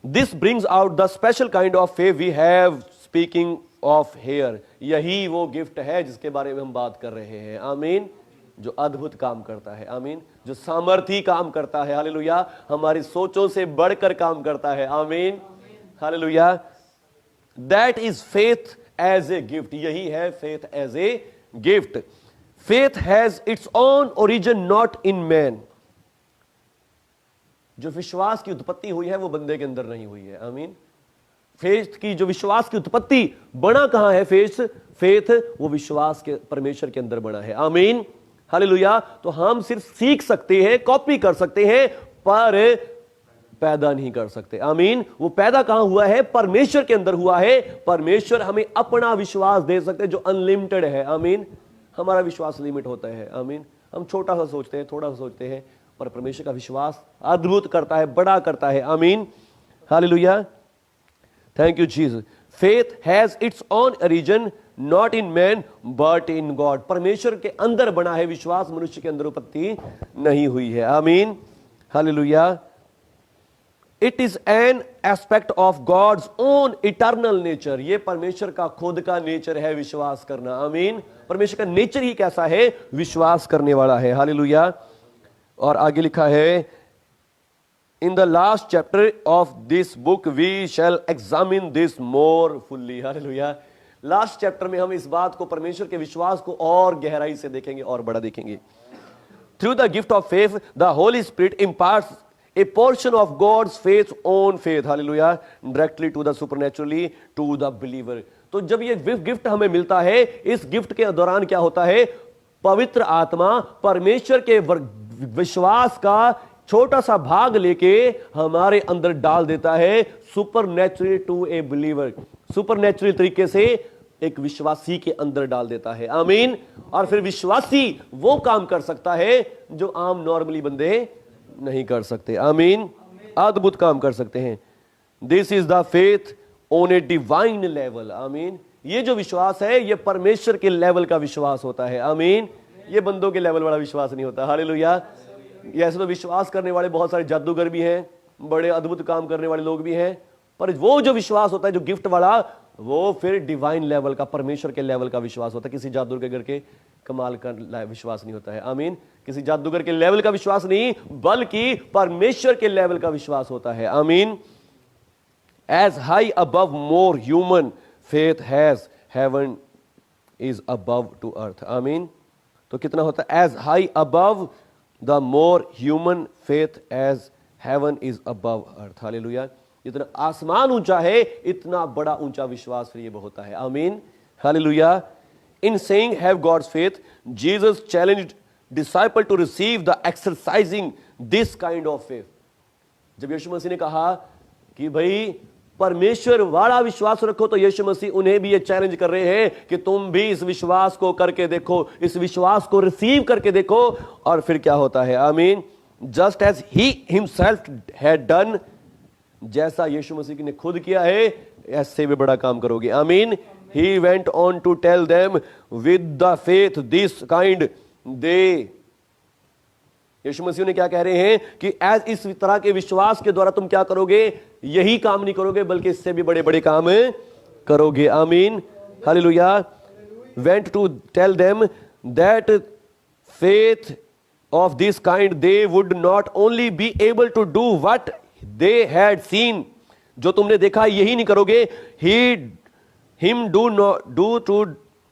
This brings out the special kind of faith we have speaking of here, यही वो गिफ्ट है जिसके बारे में हम बात कर रहे हैं। आमीन, जो अद्भुत काम करता है। आमीन, जो सामर्थी काम करता है। हालेलुया, हमारी सोचों से बढ़कर काम करता है। आमीन, हालेलुया। That is faith as a gift, यही है faith as a gift. Faith has its own origin not in man, जो विश्वास की उत्पत्ति हुई है वो बंदे के अंदर नहीं हुई है। आमीन, फेथ की जो विश्वास की उत्पत्ति बना कहां है, फेथ वो विश्वास के परमेश्वर के अंदर बना है। आमीन, हालेलुया। तो हम सिर्फ सीख सकते हैं, कॉपी कर सकते हैं, पर पैदा नहीं कर सकते। आमीन, वो पैदा कहां हुआ है, परमेश्वर के अंदर हुआ है। परमेश्वर हमें अपना विश्वास दे सकते हैं जो अनलिमिटेड है। आमीन, हमारा विश्वास लिमिट होता है। आमीन, हम छोटा सा सोचते हैं, थोड़ा सा सोचते हैं, पर परमेश्वर का विश्वास अद्भुत करता है, बड़ा करता है। आमीन, hallelujah. Thank you Jesus. Faith has its own origin not in man but in God, परमेश्वर के अंदर बना है विश्वास, मनुष्य के अंदर उत्पत्ति नहीं हुई है। आमीन, हालेलुया। It is an aspect of God's own eternal nature, ये परमेश्वर का खुद का नेचर है विश्वास करना। आमीन, परमेश्वर का नेचर ही कैसा है, विश्वास करने वाला है। हालेलुया। और आगे लिखा है, in the last chapter of this book we shall examine this more fully. हालेलुया। लास्ट चैप्टर में हम इस बात को, परमेश्वर के विश्वास को और गहराई से देखेंगे और बड़ा देखेंगे। Through the gift of faith the holy spirit imparts a portion of God's faith own faith, hallelujah, directly to the supernaturally to the believer। तो जब ये गिफ्ट हमें मिलता है, इस गिफ्ट के दौरान क्या होता है, पवित्र आत्मा परमेश्वर के विश्वास का छोटा सा भाग लेके हमारे अंदर डाल देता है, supernatural to a believer, supernatural तरीके से एक विश्वासी के अंदर डाल देता है। आमीन। और फिर विश्वासी वो काम कर सकता है जो आम नॉर्मली बंदे नहीं कर सकते। आमीन। अद्भुत काम कर सकते हैं। This is the faith on a divine level. आमीन। ये जो विश्वास है ये परमेश्वर के लेवल का विश्वास होता है। आमीन। ये बंदों के लेवल वाला विश्वास नहीं होता। हालेलुया। ऐसे तो विश्वास करने वाले बहुत सारे जादूगर भी हैं, बड़े अद्भुत काम करने वाले लोग भी हैं, पर वो जो विश्वास होता है जो गिफ्ट वाला, वो फिर डिवाइन लेवल का, परमेश्वर के लेवल का विश्वास होता है। किसी जादूगर के कमाल का विश्वास नहीं होता है। आमीन। किसी जादूगर के लेवल का विश्वास नहीं, बल्कि परमेश्वर के लेवल का विश्वास होता है। आमीन। As high above more human faith has heaven is above to earth. आमीन। तो कितना होता है? As high above the more human faith as heaven is above earth. हालेलुया। जितना आसमान ऊंचा है इतना बड़ा ऊंचा विश्वास फिर ये होता है। आमीन। हालेलुया। In saying have God's faith, Jesus challenged disciple to receive the exercising this kind of faith. जब यीशु मसीह ने कहा कि भाई परमेश्वर वाला विश्वास रखो, तो यीशु मसीह उन्हें भी ये चैलेंज कर रहे हैं कि तुम भी इस विश्वास को करके देखो, इस विश्वास को रिसीव करके देखो। और फिर क्या होता है? आमीन। Just as he himself had done, जैसा यीशु मसीह ने खुद किया है ऐसे भी बड़ा काम करोगे। आमीन। He went on to tell them with the faith this kind they. Yeshu मसीह ने क्या कह रहे हैं कि एज इस तरह के विश्वास के द्वारा तुम क्या करोगे? यही काम नहीं करोगे बल्कि इससे भी बड़े बड़े काम करोगे। आमीन। हालेलुया। Went to tell them that faith of this kind they would not only be able to do what they had seen. जो तुमने देखा यही नहीं करोगे, him do to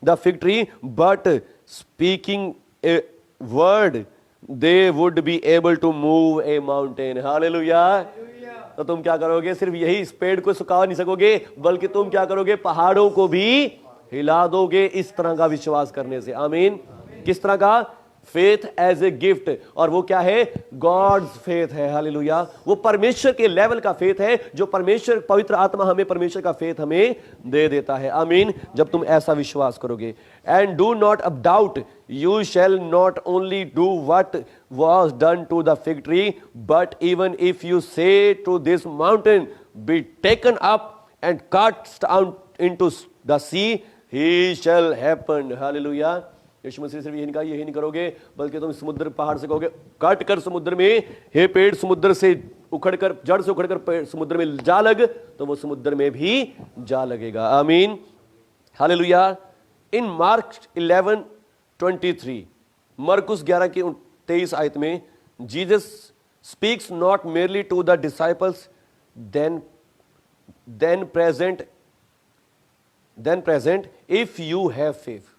the fig tree but speaking a word they would be able to move a mountain। हालेलुया। तो तुम क्या करोगे? सिर्फ यही इस पेड़ को सुखा नहीं सकोगे, बल्कि तुम क्या करोगे? पहाड़ों को भी हिला दोगे इस तरह का विश्वास करने से। आमीन। किस तरह का? Faith as a gift. और वो क्या है? गॉड्स फेथ है। हालेलुया। वो परमेश्वर के लेवल का फेथ है जो परमेश्वर, पवित्र आत्मा हमें परमेश्वर का फेथ हमें दे देता है। आमीन। जब तुम ऐसा विश्वास करोगे। एंड डू नॉट अब doubt, you shall not only do what was done to the fig tree, but even if you say to this mountain, be taken up and cast out into the sea, he shall happen। Hallelujah। यीशु मसीह सिर्फ यही नहीं करोगे, बल्कि तुम समुद्र, पहाड़ से कहोगे काट कर समुद्र में, हे पेड़ समुद्र से उखड़कर, जड़ से उखड़कर समुद्र में जा लग, तो वो समुद्र में भी जा लगेगा। आमीन। हालेलुया। इन मार्क 11:23, मरकुस 11 की 23 आयत में, Jesus speaks not merely to the disciples then present if you have faith.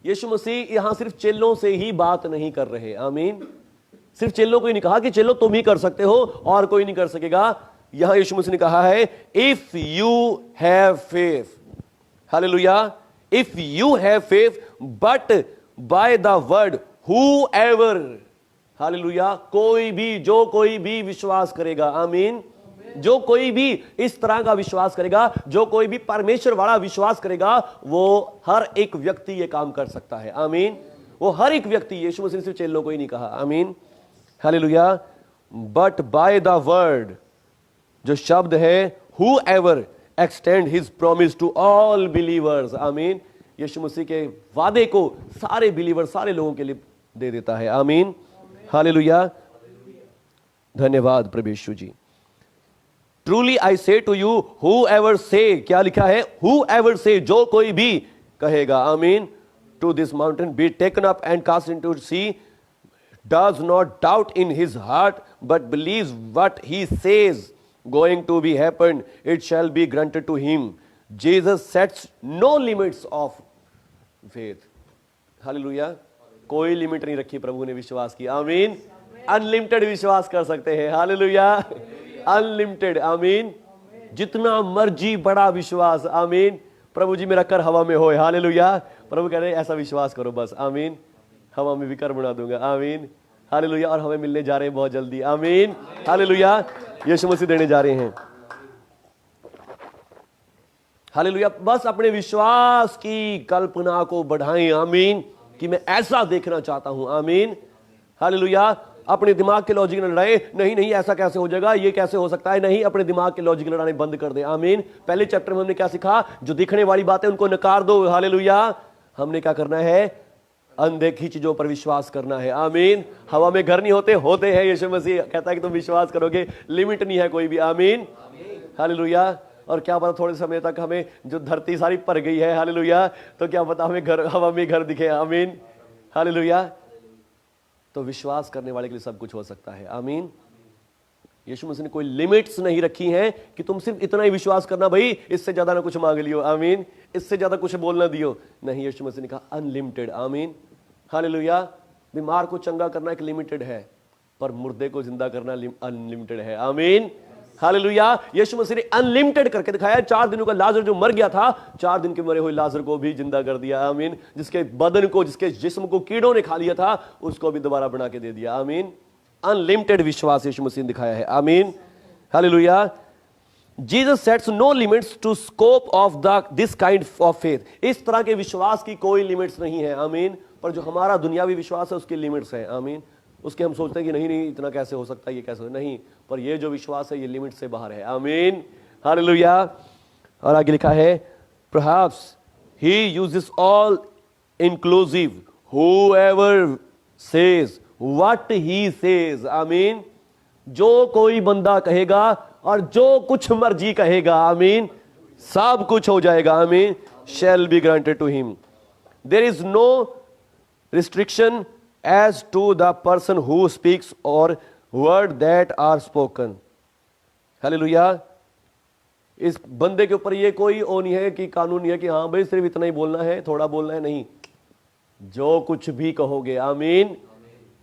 Yeshu मसीह यहां सिर्फ चेलों से ही बात नहीं कर रहे। आमीन। सिर्फ चेलों को ही नहीं कहा कि चेलो तुम ही कर सकते हो और कोई नहीं कर सकेगा। यहां यीशु मसीह ने कहा है if you have faith. Hallelujah. If you have faith but by the word whoever. Hallelujah. कोई भी, जो कोई भी विश्वास करेगा। आमीन। जो कोई भी इस तरह का विश्वास करेगा, जो कोई भी परमेश्वर वाला विश्वास करेगा, वो हर एक व्यक्ति ये काम कर सकता है। आमीन। वो हर एक व्यक्ति, यीशु मसीह ने सिर्फ चेलों को ही नहीं कहा। आमीन। हालेलुया। बट बाय द वर्ड, जो शब्द है however extend his promise to all believers. आमीन। यीशु मसीह के वादे को सारे बिलीवर, सारे लोगों के लिए दे देता है। आमीन। हालेलुया। धन्यवाद प्रभु यीशु जी। ट्रूली आई से टू यू हूएवर से, क्या लिखा है? हूएवर से, जो कोई भी कहेगा। आमीन। To this mountain be taken up and cast into sea, does not doubt in his heart but believes what he says going to be happened, it shall be granted to him। Jesus sets no limits of faith। Hallelujah. कोई लिमिट नहीं रखी प्रभु ने विश्वास की। आमीन। अनलिमिटेड विश्वास कर सकते हैं। हालेलुया। अनलिमिटेड। आमीन। जितना मर्जी बड़ा विश्वास। आमीन। प्रभु जी मेरा कर हवा में हो। हालेलुया। प्रभु कह रहे हैं ऐसा विश्वास करो बस। आमीन। हवा में भी कर बना दूंगा। आमीन। हालेलुया। और हमें मिलने जा रहे हैं बहुत जल्दी। आमीन। हालेलुया। यीशु मसीह देने जा रहे हैं। हालेलुया। बस अपने विश्वास की कल्पना को बढ़ाएं, आमीन, कि मैं ऐसा देखना चाहता हूं, आमीन, हालेलुया। अपने दिमाग के लॉजिक में लड़ाए, नहीं नहीं ऐसा कैसे हो जाएगा, ये कैसे हो सकता है, नहीं, अपने दिमाग के लॉजिक लड़ाने बंद कर दे, आमीन। पहले चैप्टर में हमने क्या सीखा, जो दिखने वाली बातें उनको नकार दो, हालेलुया। हमने क्या करना है, अनदेखी चीजों पर विश्वास करना है, आमीन। हवा में घर नहीं होते, होते हैं। यीशु मसीह कहता है कि तुम विश्वास करोगे, लिमिट नहीं है कोई भी, आमीन, हालेलुया। और क्या पता थोड़े समय तक हमें जो धरती सारी भर गई है, हालेलुया, तो क्या पता हमें घर, हवा में घर दिखे, आमीन, हालेलुया। तो विश्वास करने वाले के लिए सब कुछ हो सकता है, आमीन। यीशु मसीह ने कोई लिमिट्स नहीं रखी हैं कि तुम सिर्फ इतना ही विश्वास करना, भाई इससे ज्यादा ना कुछ मांग लियो, आमीन, इससे ज्यादा कुछ बोलना दियो, नहीं। यीशु मसीह ने कहा अनलिमिटेड, आमीन, हालेलुया। बीमार को चंगा करना एक लिमिटेड है, पर मुर्दे को जिंदा करना अनलिमिटेड है, आमीन, हालेलुया। यीशु मसीह ने अनलिमिटेड करके दिखाया। 4 दिनों का लाजर जो मर गया था, 4 दिन के मरे हुए लाजर को भी जिंदा कर दिया, आमीन। जिसके बदन को, जिसके जिस्म को कीड़ों ने खा लिया था, उसको भी दोबारा बना के दे दिया, आमीन। अनलिमिटेड विश्वास यीशु मसीह ने दिखाया है, आमीन, हालेलुया। Jesus sets no limits to scope of this kind of faith. इस तरह के विश्वास की कोई लिमिट्स नहीं है, आमीन। पर जो हमारा दुनियावी विश्वास है उसकी लिमिट्स है, आमीन। उसके हम सोचते हैं कि नहीं नहीं इतना कैसे हो सकता है, ये कैसे हो, नहीं। पर ये जो विश्वास है ये लिमिट से बाहर है, आमीन, हालेलुया। और आगे लिखा है, perhaps he uses all inclusive, whoever says what he says, आमीन। जो कोई बंदा कहेगा और जो कुछ मर्जी कहेगा, आमीन, सब कुछ हो जाएगा, आमीन, shall be granted to him. There is no restriction as to the person who speaks or word that are spoken. Hallelujah. इस बंदे के ऊपर ये कोई ओ नहीं है कि कानून नहीं है कि हाँ भाई सिर्फ इतना ही बोलना है, थोड़ा बोलना है, नहीं, जो कुछ भी कहोगे, आमीन।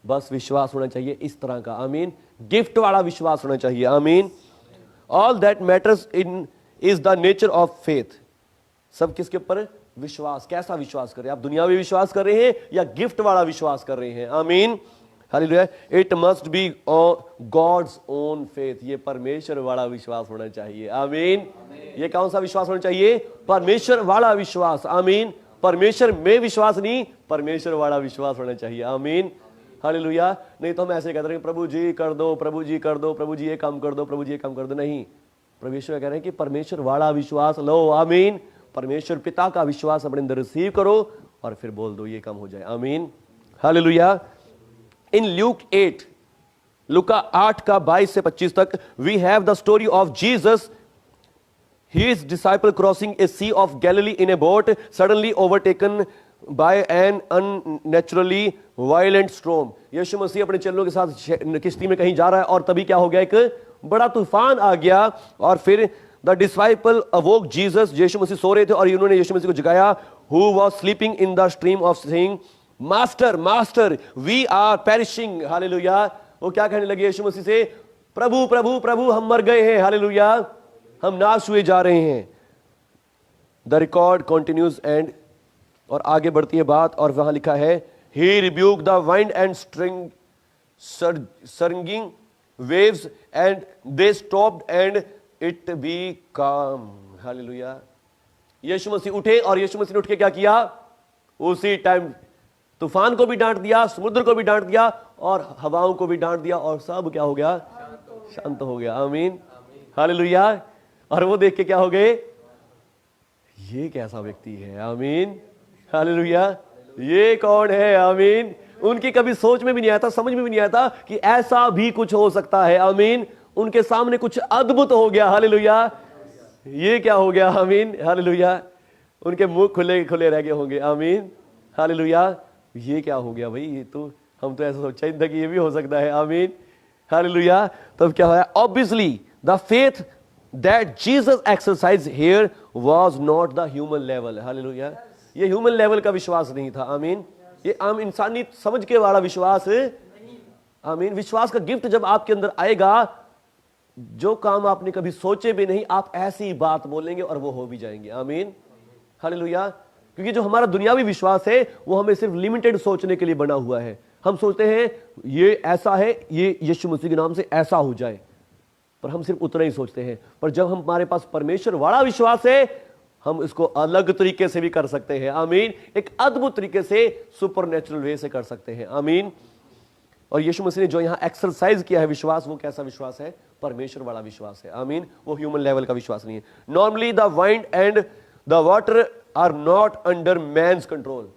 बस विश्वास होना चाहिए इस तरह का, आमीन, गिफ्ट वाला विश्वास होना चाहिए, आमीन। All that matters in is the nature of faith. सब किसके ऊपर, विश्वास। कैसा विश्वास कर रहे हैं आप, दुनियावी विश्वास कर रहे हैं या गिफ्ट वाला विश्वास कर रहे हैं, आमीन, हालेलुया। It must be God's own faith. ये परमेश्वर वाला विश्वास होना चाहिए, आमीन। ये कौन सा विश्वास होना चाहिए, परमेश्वर वाला विश्वास, आमीन। परमेश्वर में विश्वास नहीं, परमेश्वर वाला विश्वास होना चाहिए, आमीन, हालेलुया। नहीं तो हम ऐसे कहते हैं प्रभु जी कर दो, प्रभु जी कर दो, प्रभु जी ये काम कर दो, प्रभु जी ये काम कर दो, नहीं। परमेश्वर कह रहे हैं कि परमेश्वर वाला विश्वास लो, आमीन। परमेश्वर पिता का विश्वास अपने अंदर रिसीव करो और फिर बोल दो, ये काम हो जाए, आमीन, हालेलुया। इन ल्यूक 8, लुका 8 का 22 से 25 तक, we have the story of Jesus, his disciple crossing a sea of Galilee in a boat, suddenly overtaken by an unnaturally violent storm. यीशु मसीह अपने चेलों के साथ किश्ती में कहीं जा रहा है और तभी क्या हो गया, एक बड़ा तूफान आ गया। और फिर the disciple awoke Jesus, Yeshu Masih सो रहे थे और इन्होंने यीशु मसीह को जगाया, who was sleeping in the stream of saying, master master we are perishing, हालेलुया। वो क्या कहने लगे यीशु मसीह से, प्रभु प्रभु प्रभु हम मर गए हैं, हालेलुया, हम नाश हुए जा रहे हैं। द रिकॉर्ड कंटिन्यूज एंड, और आगे बढ़ती है बात, और वहां लिखा है, he rebuke the wind and string surging waves and they stopped and it be calm. Hallelujah. Yeshu मसीह उठे और यीशु मसीह ने उठ के क्या किया, उसी टाइम तूफान को भी डांट दिया, समुद्र को भी डांट दिया और हवाओं को भी डांट दिया और सब क्या हो गया, शांत हो गया, आमीन, हालेलुया। और वो देख के क्या हो गए, ये कैसा व्यक्ति है, आमीन, हालेलुया, ये कौन है, आमीन। उनकी कभी सोच में भी नहीं आया था, समझ में भी नहीं आया था कि ऐसा भी कुछ हो सकता है, आमीन। उनके सामने कुछ अद्भुत हो गया, हालेलुया। ये क्या हो गया, आमीन, हालेलुया। उनके मुंह खुले खुले रह गए होंगे, आमीन, हालेलुया। ये क्या हो गया भाई, ये तो हम तो ऐसा सोचा ही था कि ये भी हो सकता है, आमीन, हालेलुया। तब क्या हुआ, obviously the faith that Jesus exercise here was not the human level, hallelujah. ये ह्यूमन लेवल का विश्वास नहीं था, आमीन। ये आम इंसानी समझ के वाला विश्वास, आमीन। विश्वास का गिफ्ट जब आपके अंदर आएगा, जो काम आपने कभी सोचे भी नहीं, आप ऐसी बात बोलेंगे और वो हो भी जाएंगे, आमीन, हालेलुया। क्योंकि जो हमारा दुनियावी विश्वास है वो हमें सिर्फ लिमिटेड सोचने के लिए बना हुआ है। हम सोचते हैं ये ऐसा है, ये यीशु मसीह के नाम से ऐसा हो जाए, पर हम सिर्फ उतना ही सोचते हैं। पर जब हमारे पास परमेश्वर वाला विश्वास है, हम इसको अलग तरीके से भी कर सकते हैं। आमीन। एक अद्भुत तरीके से, सुपरनेचुरल वे से कर सकते हैं। आमीन। और यीशु मसीह ने जो यहां एक्सरसाइज किया है विश्वास, वो कैसा विश्वास है? परमेश्वर वाला विश्वास है। आमीन। वो ह्यूमन लेवल का विश्वास नहीं है। Normally the wind and the water are not under man's control.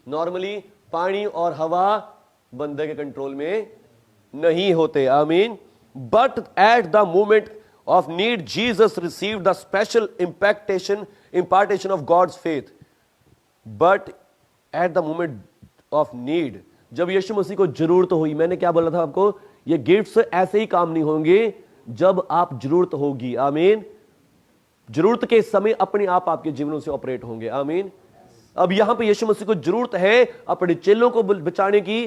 Normally पानी और हवा बंदे के कंट्रोल में नहीं होते। आमीन। But at the moment of need, Jesus received the special impartation of God's faith. But at the moment of need, जब यीशु मसीह को जरूरत हुई, मैंने क्या बोला था आपको, ये गिफ्ट्स ऐसे ही काम नहीं होंगे जब आप जरूरत होगी। आमीन। जरूरत के समय अपने आप आपके जीवनों से ऑपरेट होंगे। आमीन। अब यहां पे यीशु मसीह को जरूरत है अपने चेलों को बचाने की।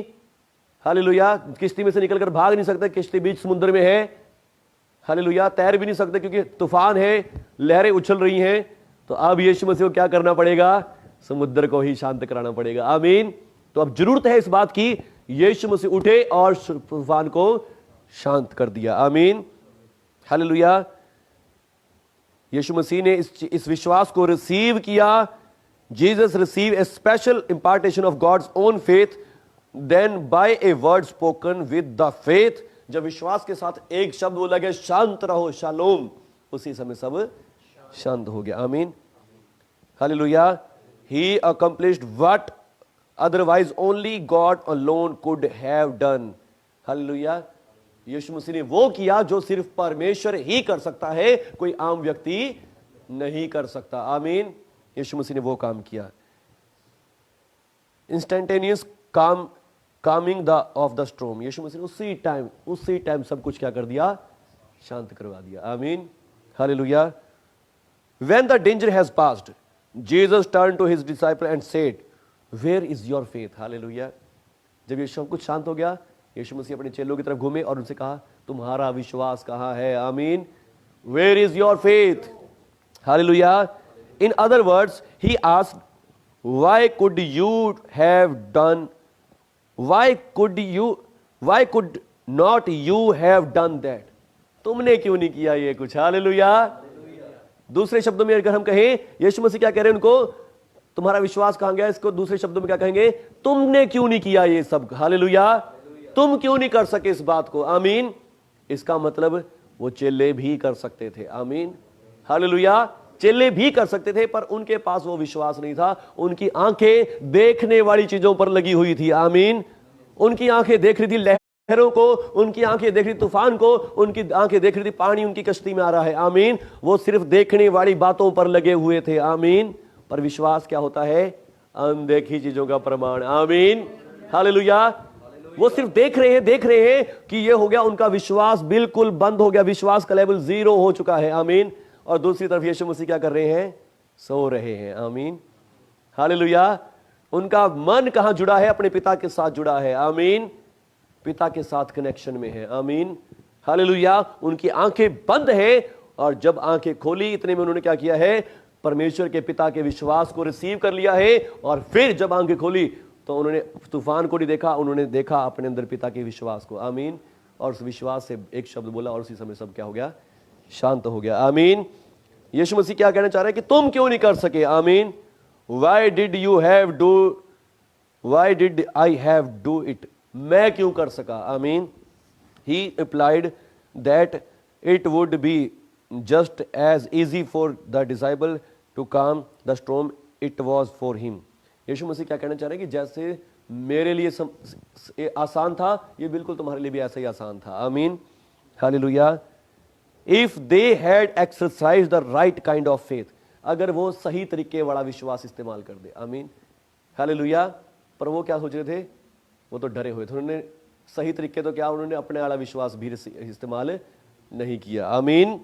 हालेलुया। किश्ती में से निकलकर भाग नहीं सकते, किश्ती बीच समुद्र में है। हालेलुया। तैर भी नहीं सकते क्योंकि तूफान है, लहरें उछल रही हैं। तो अब यीशु मसीह को क्या करना पड़ेगा? समुद्र को ही शांत कराना पड़ेगा। आमीन। तो अब जरूरत है इस बात की, यीशु मसीह उठे और तूफान को शांत कर दिया। आमीन। हालेलुया। यीशु मसीह ने इस विश्वास को रिसीव किया। Jesus receive a special impartation of God's own faith, then by a word spoken with the faith. जब विश्वास के साथ एक शब्द बोला गया, शांत रहो, शालोम, उसी समय सब शांत हो गया। आमीन। Hallelujah. He accomplished what otherwise only God alone could have done. Hallelujah. Yeshu मसीह ने वो किया जो सिर्फ परमेश्वर ही कर सकता है, कोई आम व्यक्ति नहीं कर सकता। आमीन। यीशु मसीह ने वो काम किया। Instantaneous calming the of the storm. Yeshu मसीह ने उसी टाइम सब कुछ क्या कर दिया? शांत करवा दिया। आमीन। हालेलुया। When the danger has passed, Jesus turn to his disciple and said, where is your faith. हालेलुया। जब ये सब कुछ शांत हो गया, यीशु मसीह अपने चेलों की तरफ घूमे और उनसे कहा, तुम्हारा विश्वास कहां है? आमीन। Where is your faith. हालेलुया। In other words, he asked, why could you have done, Why could not you have done that? तुमने क्यों नहीं किया ये कुछ? हालेलुया। दूसरे शब्दों में अगर हम कहें, यीशु मसीह क्या कह रहे हैं उनको? तुम्हारा विश्वास कहां गया? इसको दूसरे शब्दों में क्या कहेंगे? तुमने क्यों नहीं किया ये सब? हालेलुया। तुम क्यों नहीं कर सके इस बात को? आमीन। इसका मतलब वो चेले भी कर सकते थे। आमीन। हालेलुया। चेले भी कर सकते थे, पर उनके पास वो विश्वास नहीं था। उनकी आंखें देखने वाली चीजों पर लगी हुई थी। आमीन। उनकी आंखें देख रही थी लहरों को, उनकी आंखें देख रही तूफान को, उनकी आंखें देख रही थी पानी उनकी कश्ती में आ रहा है। आमीन। वो सिर्फ देखने वाली बातों पर लगे हुए थे। आमीन। पर विश्वास क्या होता है? अनदेखी चीजों का प्रमाण। आमीन। हालेलुया। वो सिर्फ देख रहे हैं कि ये हो गया। उनका विश्वास बिल्कुल बंद हो गया, विश्वास का लेवल 0 हो चुका है। आमीन। और दूसरी तरफ यीशु मसीह क्या कर रहे हैं? सो रहे हैं। आमीन। हालेलुया। उनका मन कहां जुड़ा है? अपने पिता के साथ जुड़ा है। आमीन। पिता के साथ कनेक्शन में है। आमीन। हालेलुया। उनकी आंखें बंद है और जब आंखें खोली, इतने में उन्होंने क्या किया है? परमेश्वर के पिता के विश्वास को रिसीव कर लिया है। और फिर जब आंखें खोली तो उन्होंने तूफान को नहीं देखा, उन्होंने देखा अपने अंदर पिता के विश्वास को। आमीन। और उस विश्वास से एक शब्द बोला और उसी समय सब क्या हो गया? शांत हो गया। आमीन। यीशु मसीह क्या कहना चाह रहे हैं कि तुम क्यों नहीं कर सके? आमीन। Why did I have do it? मैं क्यों कर सका? आमीन। He implied that it would be just as easy for the disciple to calm the storm it was for him. यीशु मसीह क्या कहना चाह रहे हैं कि जैसे मेरे लिए आसान था, ये बिल्कुल तुम्हारे लिए भी ऐसा ही आसान था। आमीन। Hallelujah. If they had exercised the right kind of faith, अगर वो सही तरीके वाला विश्वास इस्तेमाल कर दे। आमीन। हालेलुया। पर वो क्या सोच रहे थे? वो तो डरे हुए थे। उन्होंने सही तरीके तो क्या, उन्होंने अपने वाला विश्वास भी इस्तेमाल नहीं किया। आमीन।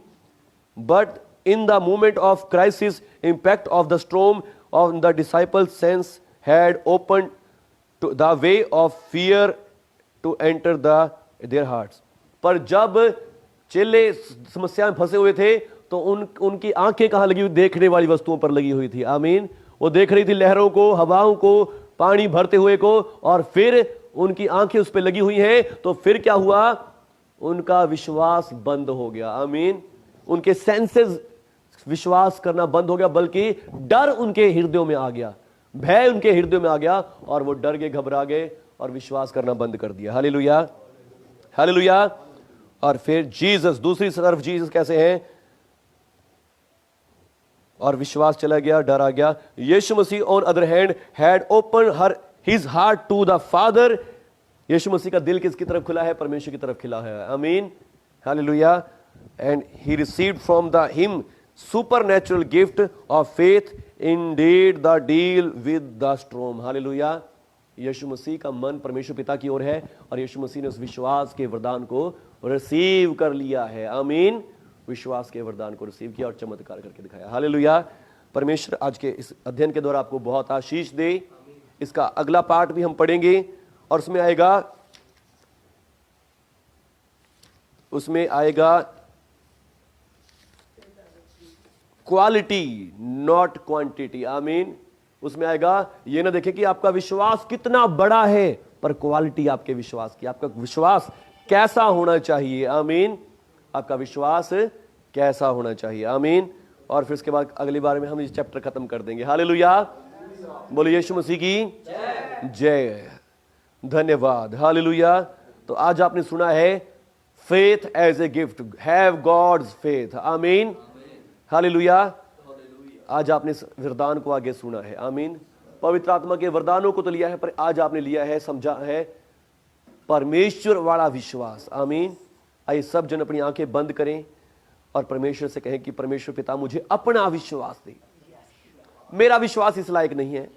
But in the moment of crisis, impact of the storm on the disciple sense had open to the way of fear to enter their hearts. पर जब चेले समस्या में फंसे हुए थे तो उनकी आंखें कहां लगी हुई? देखने वाली वस्तुओं पर लगी हुई थी। आमीन। वो देख रही थी लहरों को, हवाओं को, पानी भरते हुए को, और फिर उनकी आंखें उस पर लगी हुई हैं। तो फिर क्या हुआ? उनका विश्वास बंद हो गया। आमीन। उनके सेंसेस विश्वास करना बंद हो गया, बल्कि डर उनके हृदयों में आ गया, भय उनके हृदयों में आ गया और वो डर गए, घबरा गए और विश्वास करना बंद कर दिया। Hallelujah, hallelujah. और फिर जीसस, दूसरी तरफ जीसस कैसे हैं? और विश्वास चला गया, डर आ गया। यीशु मसीह on other hand had open his heart to the father. Yeshu मसीह का दिल किसकी तरफ खुला है? परमेश्वर की तरफ खुला है। आमीन, hallelujah. And he received from the him supernatural gift of faith, indeed the deal with the storm. Hallelujah. Yeshu मसीह का मन परमेश्वर पिता की ओर है और यीशु मसीह ने उस विश्वास के वरदान को रिसीव कर लिया है। आमीन, विश्वास के वरदान को रिसीव किया और चमत्कार करके दिखाया। हालेलुया। परमेश्वर आज के इस अध्ययन के द्वारा आपको बहुत आशीष दे। इसका अगला पार्ट भी हम पढ़ेंगे और उसमें आएगा क्वालिटी नॉट क्वांटिटी। आमीन। उसमें आएगा, ये ना देखें कि आपका विश्वास कितना बड़ा है, पर क्वालिटी आपके विश्वास की, आपका विश्वास कैसा होना चाहिए। आमीन, आपका विश्वास कैसा होना चाहिए। आमीन। और फिर उसके बाद अगली बार में हम इस चैप्टर खत्म कर देंगे। हालेलुया। बोलिए यीशु मसीह की जय। धन्यवाद। हालेलुया। तो आज आपने सुना है faith as a gift, have God's faith. आमीन, हालेलुया। आज आपने इस वरदान को आगे सुना है। आमीन। पवित्र आत्मा के वरदानों को तो लिया है, पर आज आपने लिया है, समझा है परमेश्वर वाला विश्वास। आमीन। आइए सब जन अपनी आंखें बंद करें और परमेश्वर से कहें कि परमेश्वर पिता मुझे अपना विश्वास दे। मेरा विश्वास इस लायक नहीं है,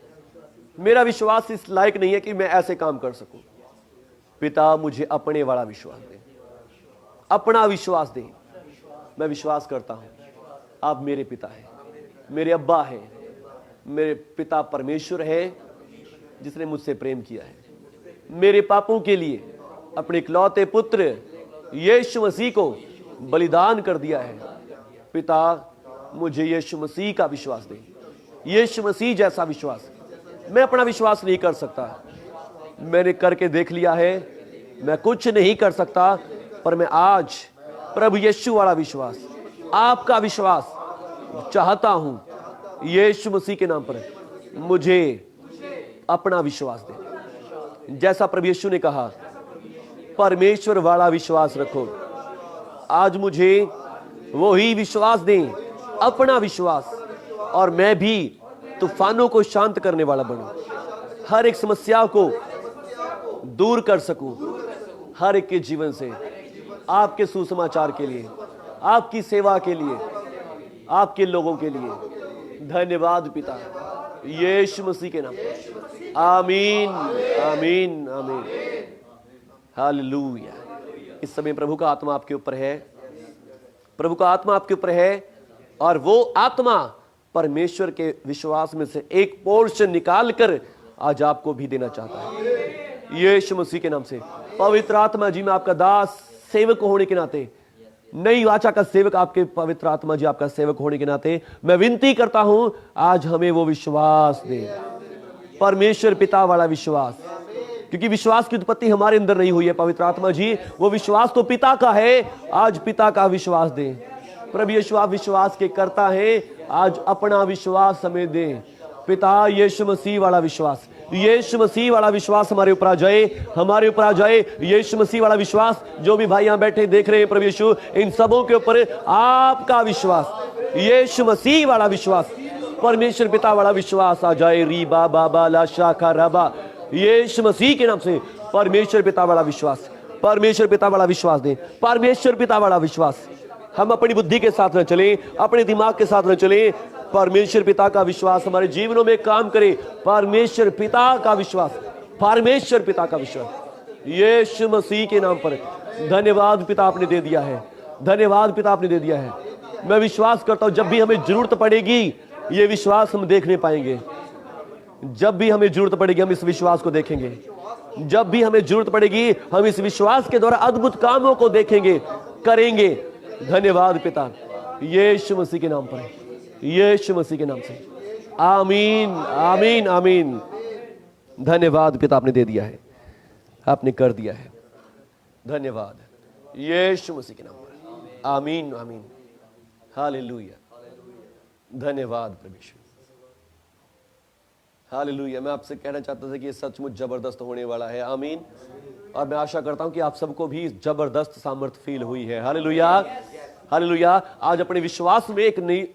मेरा विश्वास इस लायक नहीं है कि मैं ऐसे काम कर सकूं। पिता मुझे अपने वाला विश्वास दे, अपना विश्वास दे। मैं विश्वास करता हूं आप मेरे पिता हैं, मेरे अब्बा हैं, मेरे पिता परमेश्वर है जिसने मुझसे प्रेम किया है, मेरे पापों के लिए अपने इकलौते पुत्र यीशु मसीह को बलिदान कर दिया है। पिता मुझे यीशु मसीह का विश्वास दे, यीशु मसीह जैसा विश्वास। मैं अपना विश्वास नहीं कर सकता, मैंने करके देख लिया है, मैं कुछ नहीं कर सकता, पर मैं आज प्रभु यीशु वाला विश्वास, आपका विश्वास चाहता हूं। यीशु मसीह के नाम पर मुझे अपना विश्वास दे। जैसा प्रभु यीशु ने कहा, परमेश्वर वाला विश्वास रखो। आज मुझे वो ही विश्वास दें, अपना विश्वास, और मैं भी तूफानों को शांत करने वाला बनूं, हर एक समस्या को दूर कर सकूं, हर एक के जीवन से आपके सुसमाचार के लिए, आपकी सेवा के लिए, आपके लोगों के लिए। धन्यवाद पिता, यीशु मसीह के नाम। आमीन, आमीन, आमीन। हालेलुया। इस समय प्रभु का आत्मा आपके ऊपर है, प्रभु का आत्मा आपके ऊपर है, और वो आत्मा परमेश्वर के विश्वास में से एक पोर्शन निकालकर आज आपको भी देना चाहता है। यीशु मसीह के नाम से पवित्र आत्मा जी, मैं आपका दास सेवक होने के नाते, नई वाचा का सेवक, आपके पवित्र आत्मा जी आपका सेवक होने के नाते मैं विनती करता हूं, आज हमें वो विश्वास दे, परमेश्वर पिता वाला विश्वास। क्योंकि विश्वास की उत्पत्ति हमारे अंदर नहीं हुई है पवित्र आत्मा जी, वो विश्वास तो पिता का है। आज पिता का विश्वास दें। प्रभु यीशु आप विश्वास के करता है, आज अपना विश्वास हमें दें। पिता यीशु मसीह वाला विश्वास, यीशु मसीह वाला विश्वास हमारे ऊपर आ जाए, हमारे ऊपर आ जाए। यीशु मसीह वाला विश्वास, जो भी भाई यहां बैठे देख रहे हैं प्रभु यीशु, इन सबों के ऊपर आपका विश्वास, यीशु मसीह वाला विश्वास, परमेश्वर पिता वाला विश्वास आ जाए। री बाबा बाला शाखा रबा, यीशु मसीह के नाम से परमेश्वर पिता वाला विश्वास, परमेश्वर पिता वाला विश्वास दें, परमेश्वर पिता वाला विश्वास। हम अपनी बुद्धि के साथ न चलें, अपने दिमाग के साथ न चलें, परमेश्वर पिता का विश्वास हमारे जीवनों में काम करे। परमेश्वर पिता का विश्वास, परमेश्वर पिता का विश्वास, यीशु मसीह के नाम पर। धन्यवाद पिता आपने दे दिया है, धन्यवाद पिता आपने दे दिया है। मैं विश्वास करता हूं जब भी हमें जरूरत पड़ेगी ये विश्वास हम देखने पाएंगे, जब भी हमें जरूरत पड़ेगी हम इस विश्वास को देखेंगे, जब भी हमें जरूरत पड़ेगी हम इस विश्वास के द्वारा अद्भुत कामों को देखेंगे, करेंगे। धन्यवाद पिता, यीशु मसीह के नाम पर, यीशु मसीह के नाम से। आमीन, आमीन, आमीन। धन्यवाद पिता आपने दे दिया है, आपने कर दिया है। धन्यवाद यीशु मसीह के नाम पर। आमीन, आमीन। हालेलुया। धन्यवाद परमेश्वर। हालेलुया। मैं आपसे कहना चाहता था कि ये सचमुच जबरदस्त होने वाला है। आमीन। और मैं आशा करता हूं कि आप सबको भी जबरदस्त सामर्थ्य फील हुई है। Hallelujah, hallelujah. आज अपने विश्वास में एक नई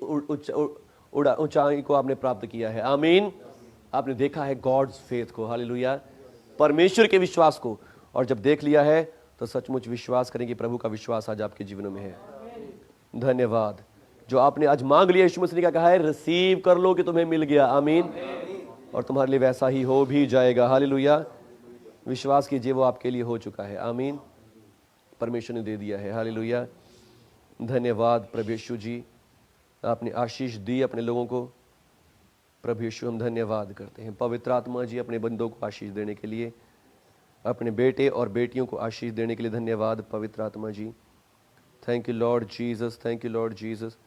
ऊंचाई को आपने प्राप्त किया है। आमीन। आपने देखा है गॉड्स फेथ को, हालेलुया, परमेश्वर के विश्वास को। और जब देख लिया है तो सचमुच विश्वास करें कि प्रभु का विश्वास आज आपके जीवन में है। धन्यवाद। जो आपने आज मांग लिया, यीशु मसीह ने कहा है रिसीव कर लो कि तुम्हें मिल गया। आमीन। और तुम्हारे लिए वैसा ही हो भी जाएगा। हालेलुया। विश्वास कीजिए, वो आपके लिए हो चुका है। आमीन। परमेश्वर ने दे दिया है। हालेलुया। धन्यवाद प्रभु यीशु जी, आपने आशीष दी अपने लोगों को। प्रभु यीशु हम धन्यवाद करते हैं। पवित्र आत्मा जी, अपने बंदों को आशीष देने के लिए, अपने बेटे और बेटियों को आशीष देने के लिए धन्यवाद पवित्र आत्मा ji. Thank you Lord Jesus, thank you Lord Jesus.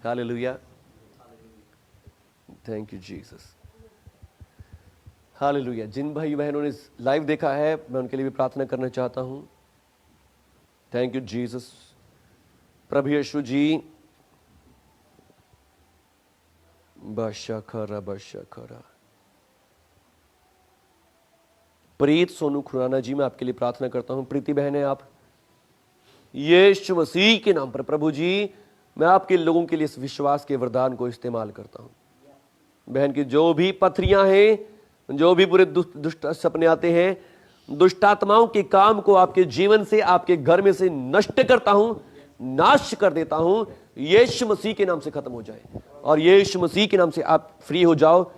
Hallelujah. Thank you Jesus. Hallelujah. जिन भाई बहनों ने लाइव देखा है, मैं उनके लिए भी प्रार्थना करना चाहता हूं। Thank you Jesus. प्रभु यीशु जी, बशखरा बशखरा। प्रीत सोनू खुराना जी, मैं आपके लिए प्रार्थना करता हूं। प्रीति बहन है आप, यीशु मसीह के नाम पर प्रभु जी, मैं आपके लोगों के लिए इस विश्वास के वरदान को इस्तेमाल करता हूं। बहन की जो भी पथरियां हैं, जो भी बुरे दुष्ट सपने आते हैं, दुष्ट आत्माओं के काम को आपके जीवन से, आपके घर में से नष्ट करता हूं, नाश कर देता हूं। यीशु मसीह के नाम से खत्म हो जाए और यीशु मसीह के नाम से आप फ्री हो जाओ।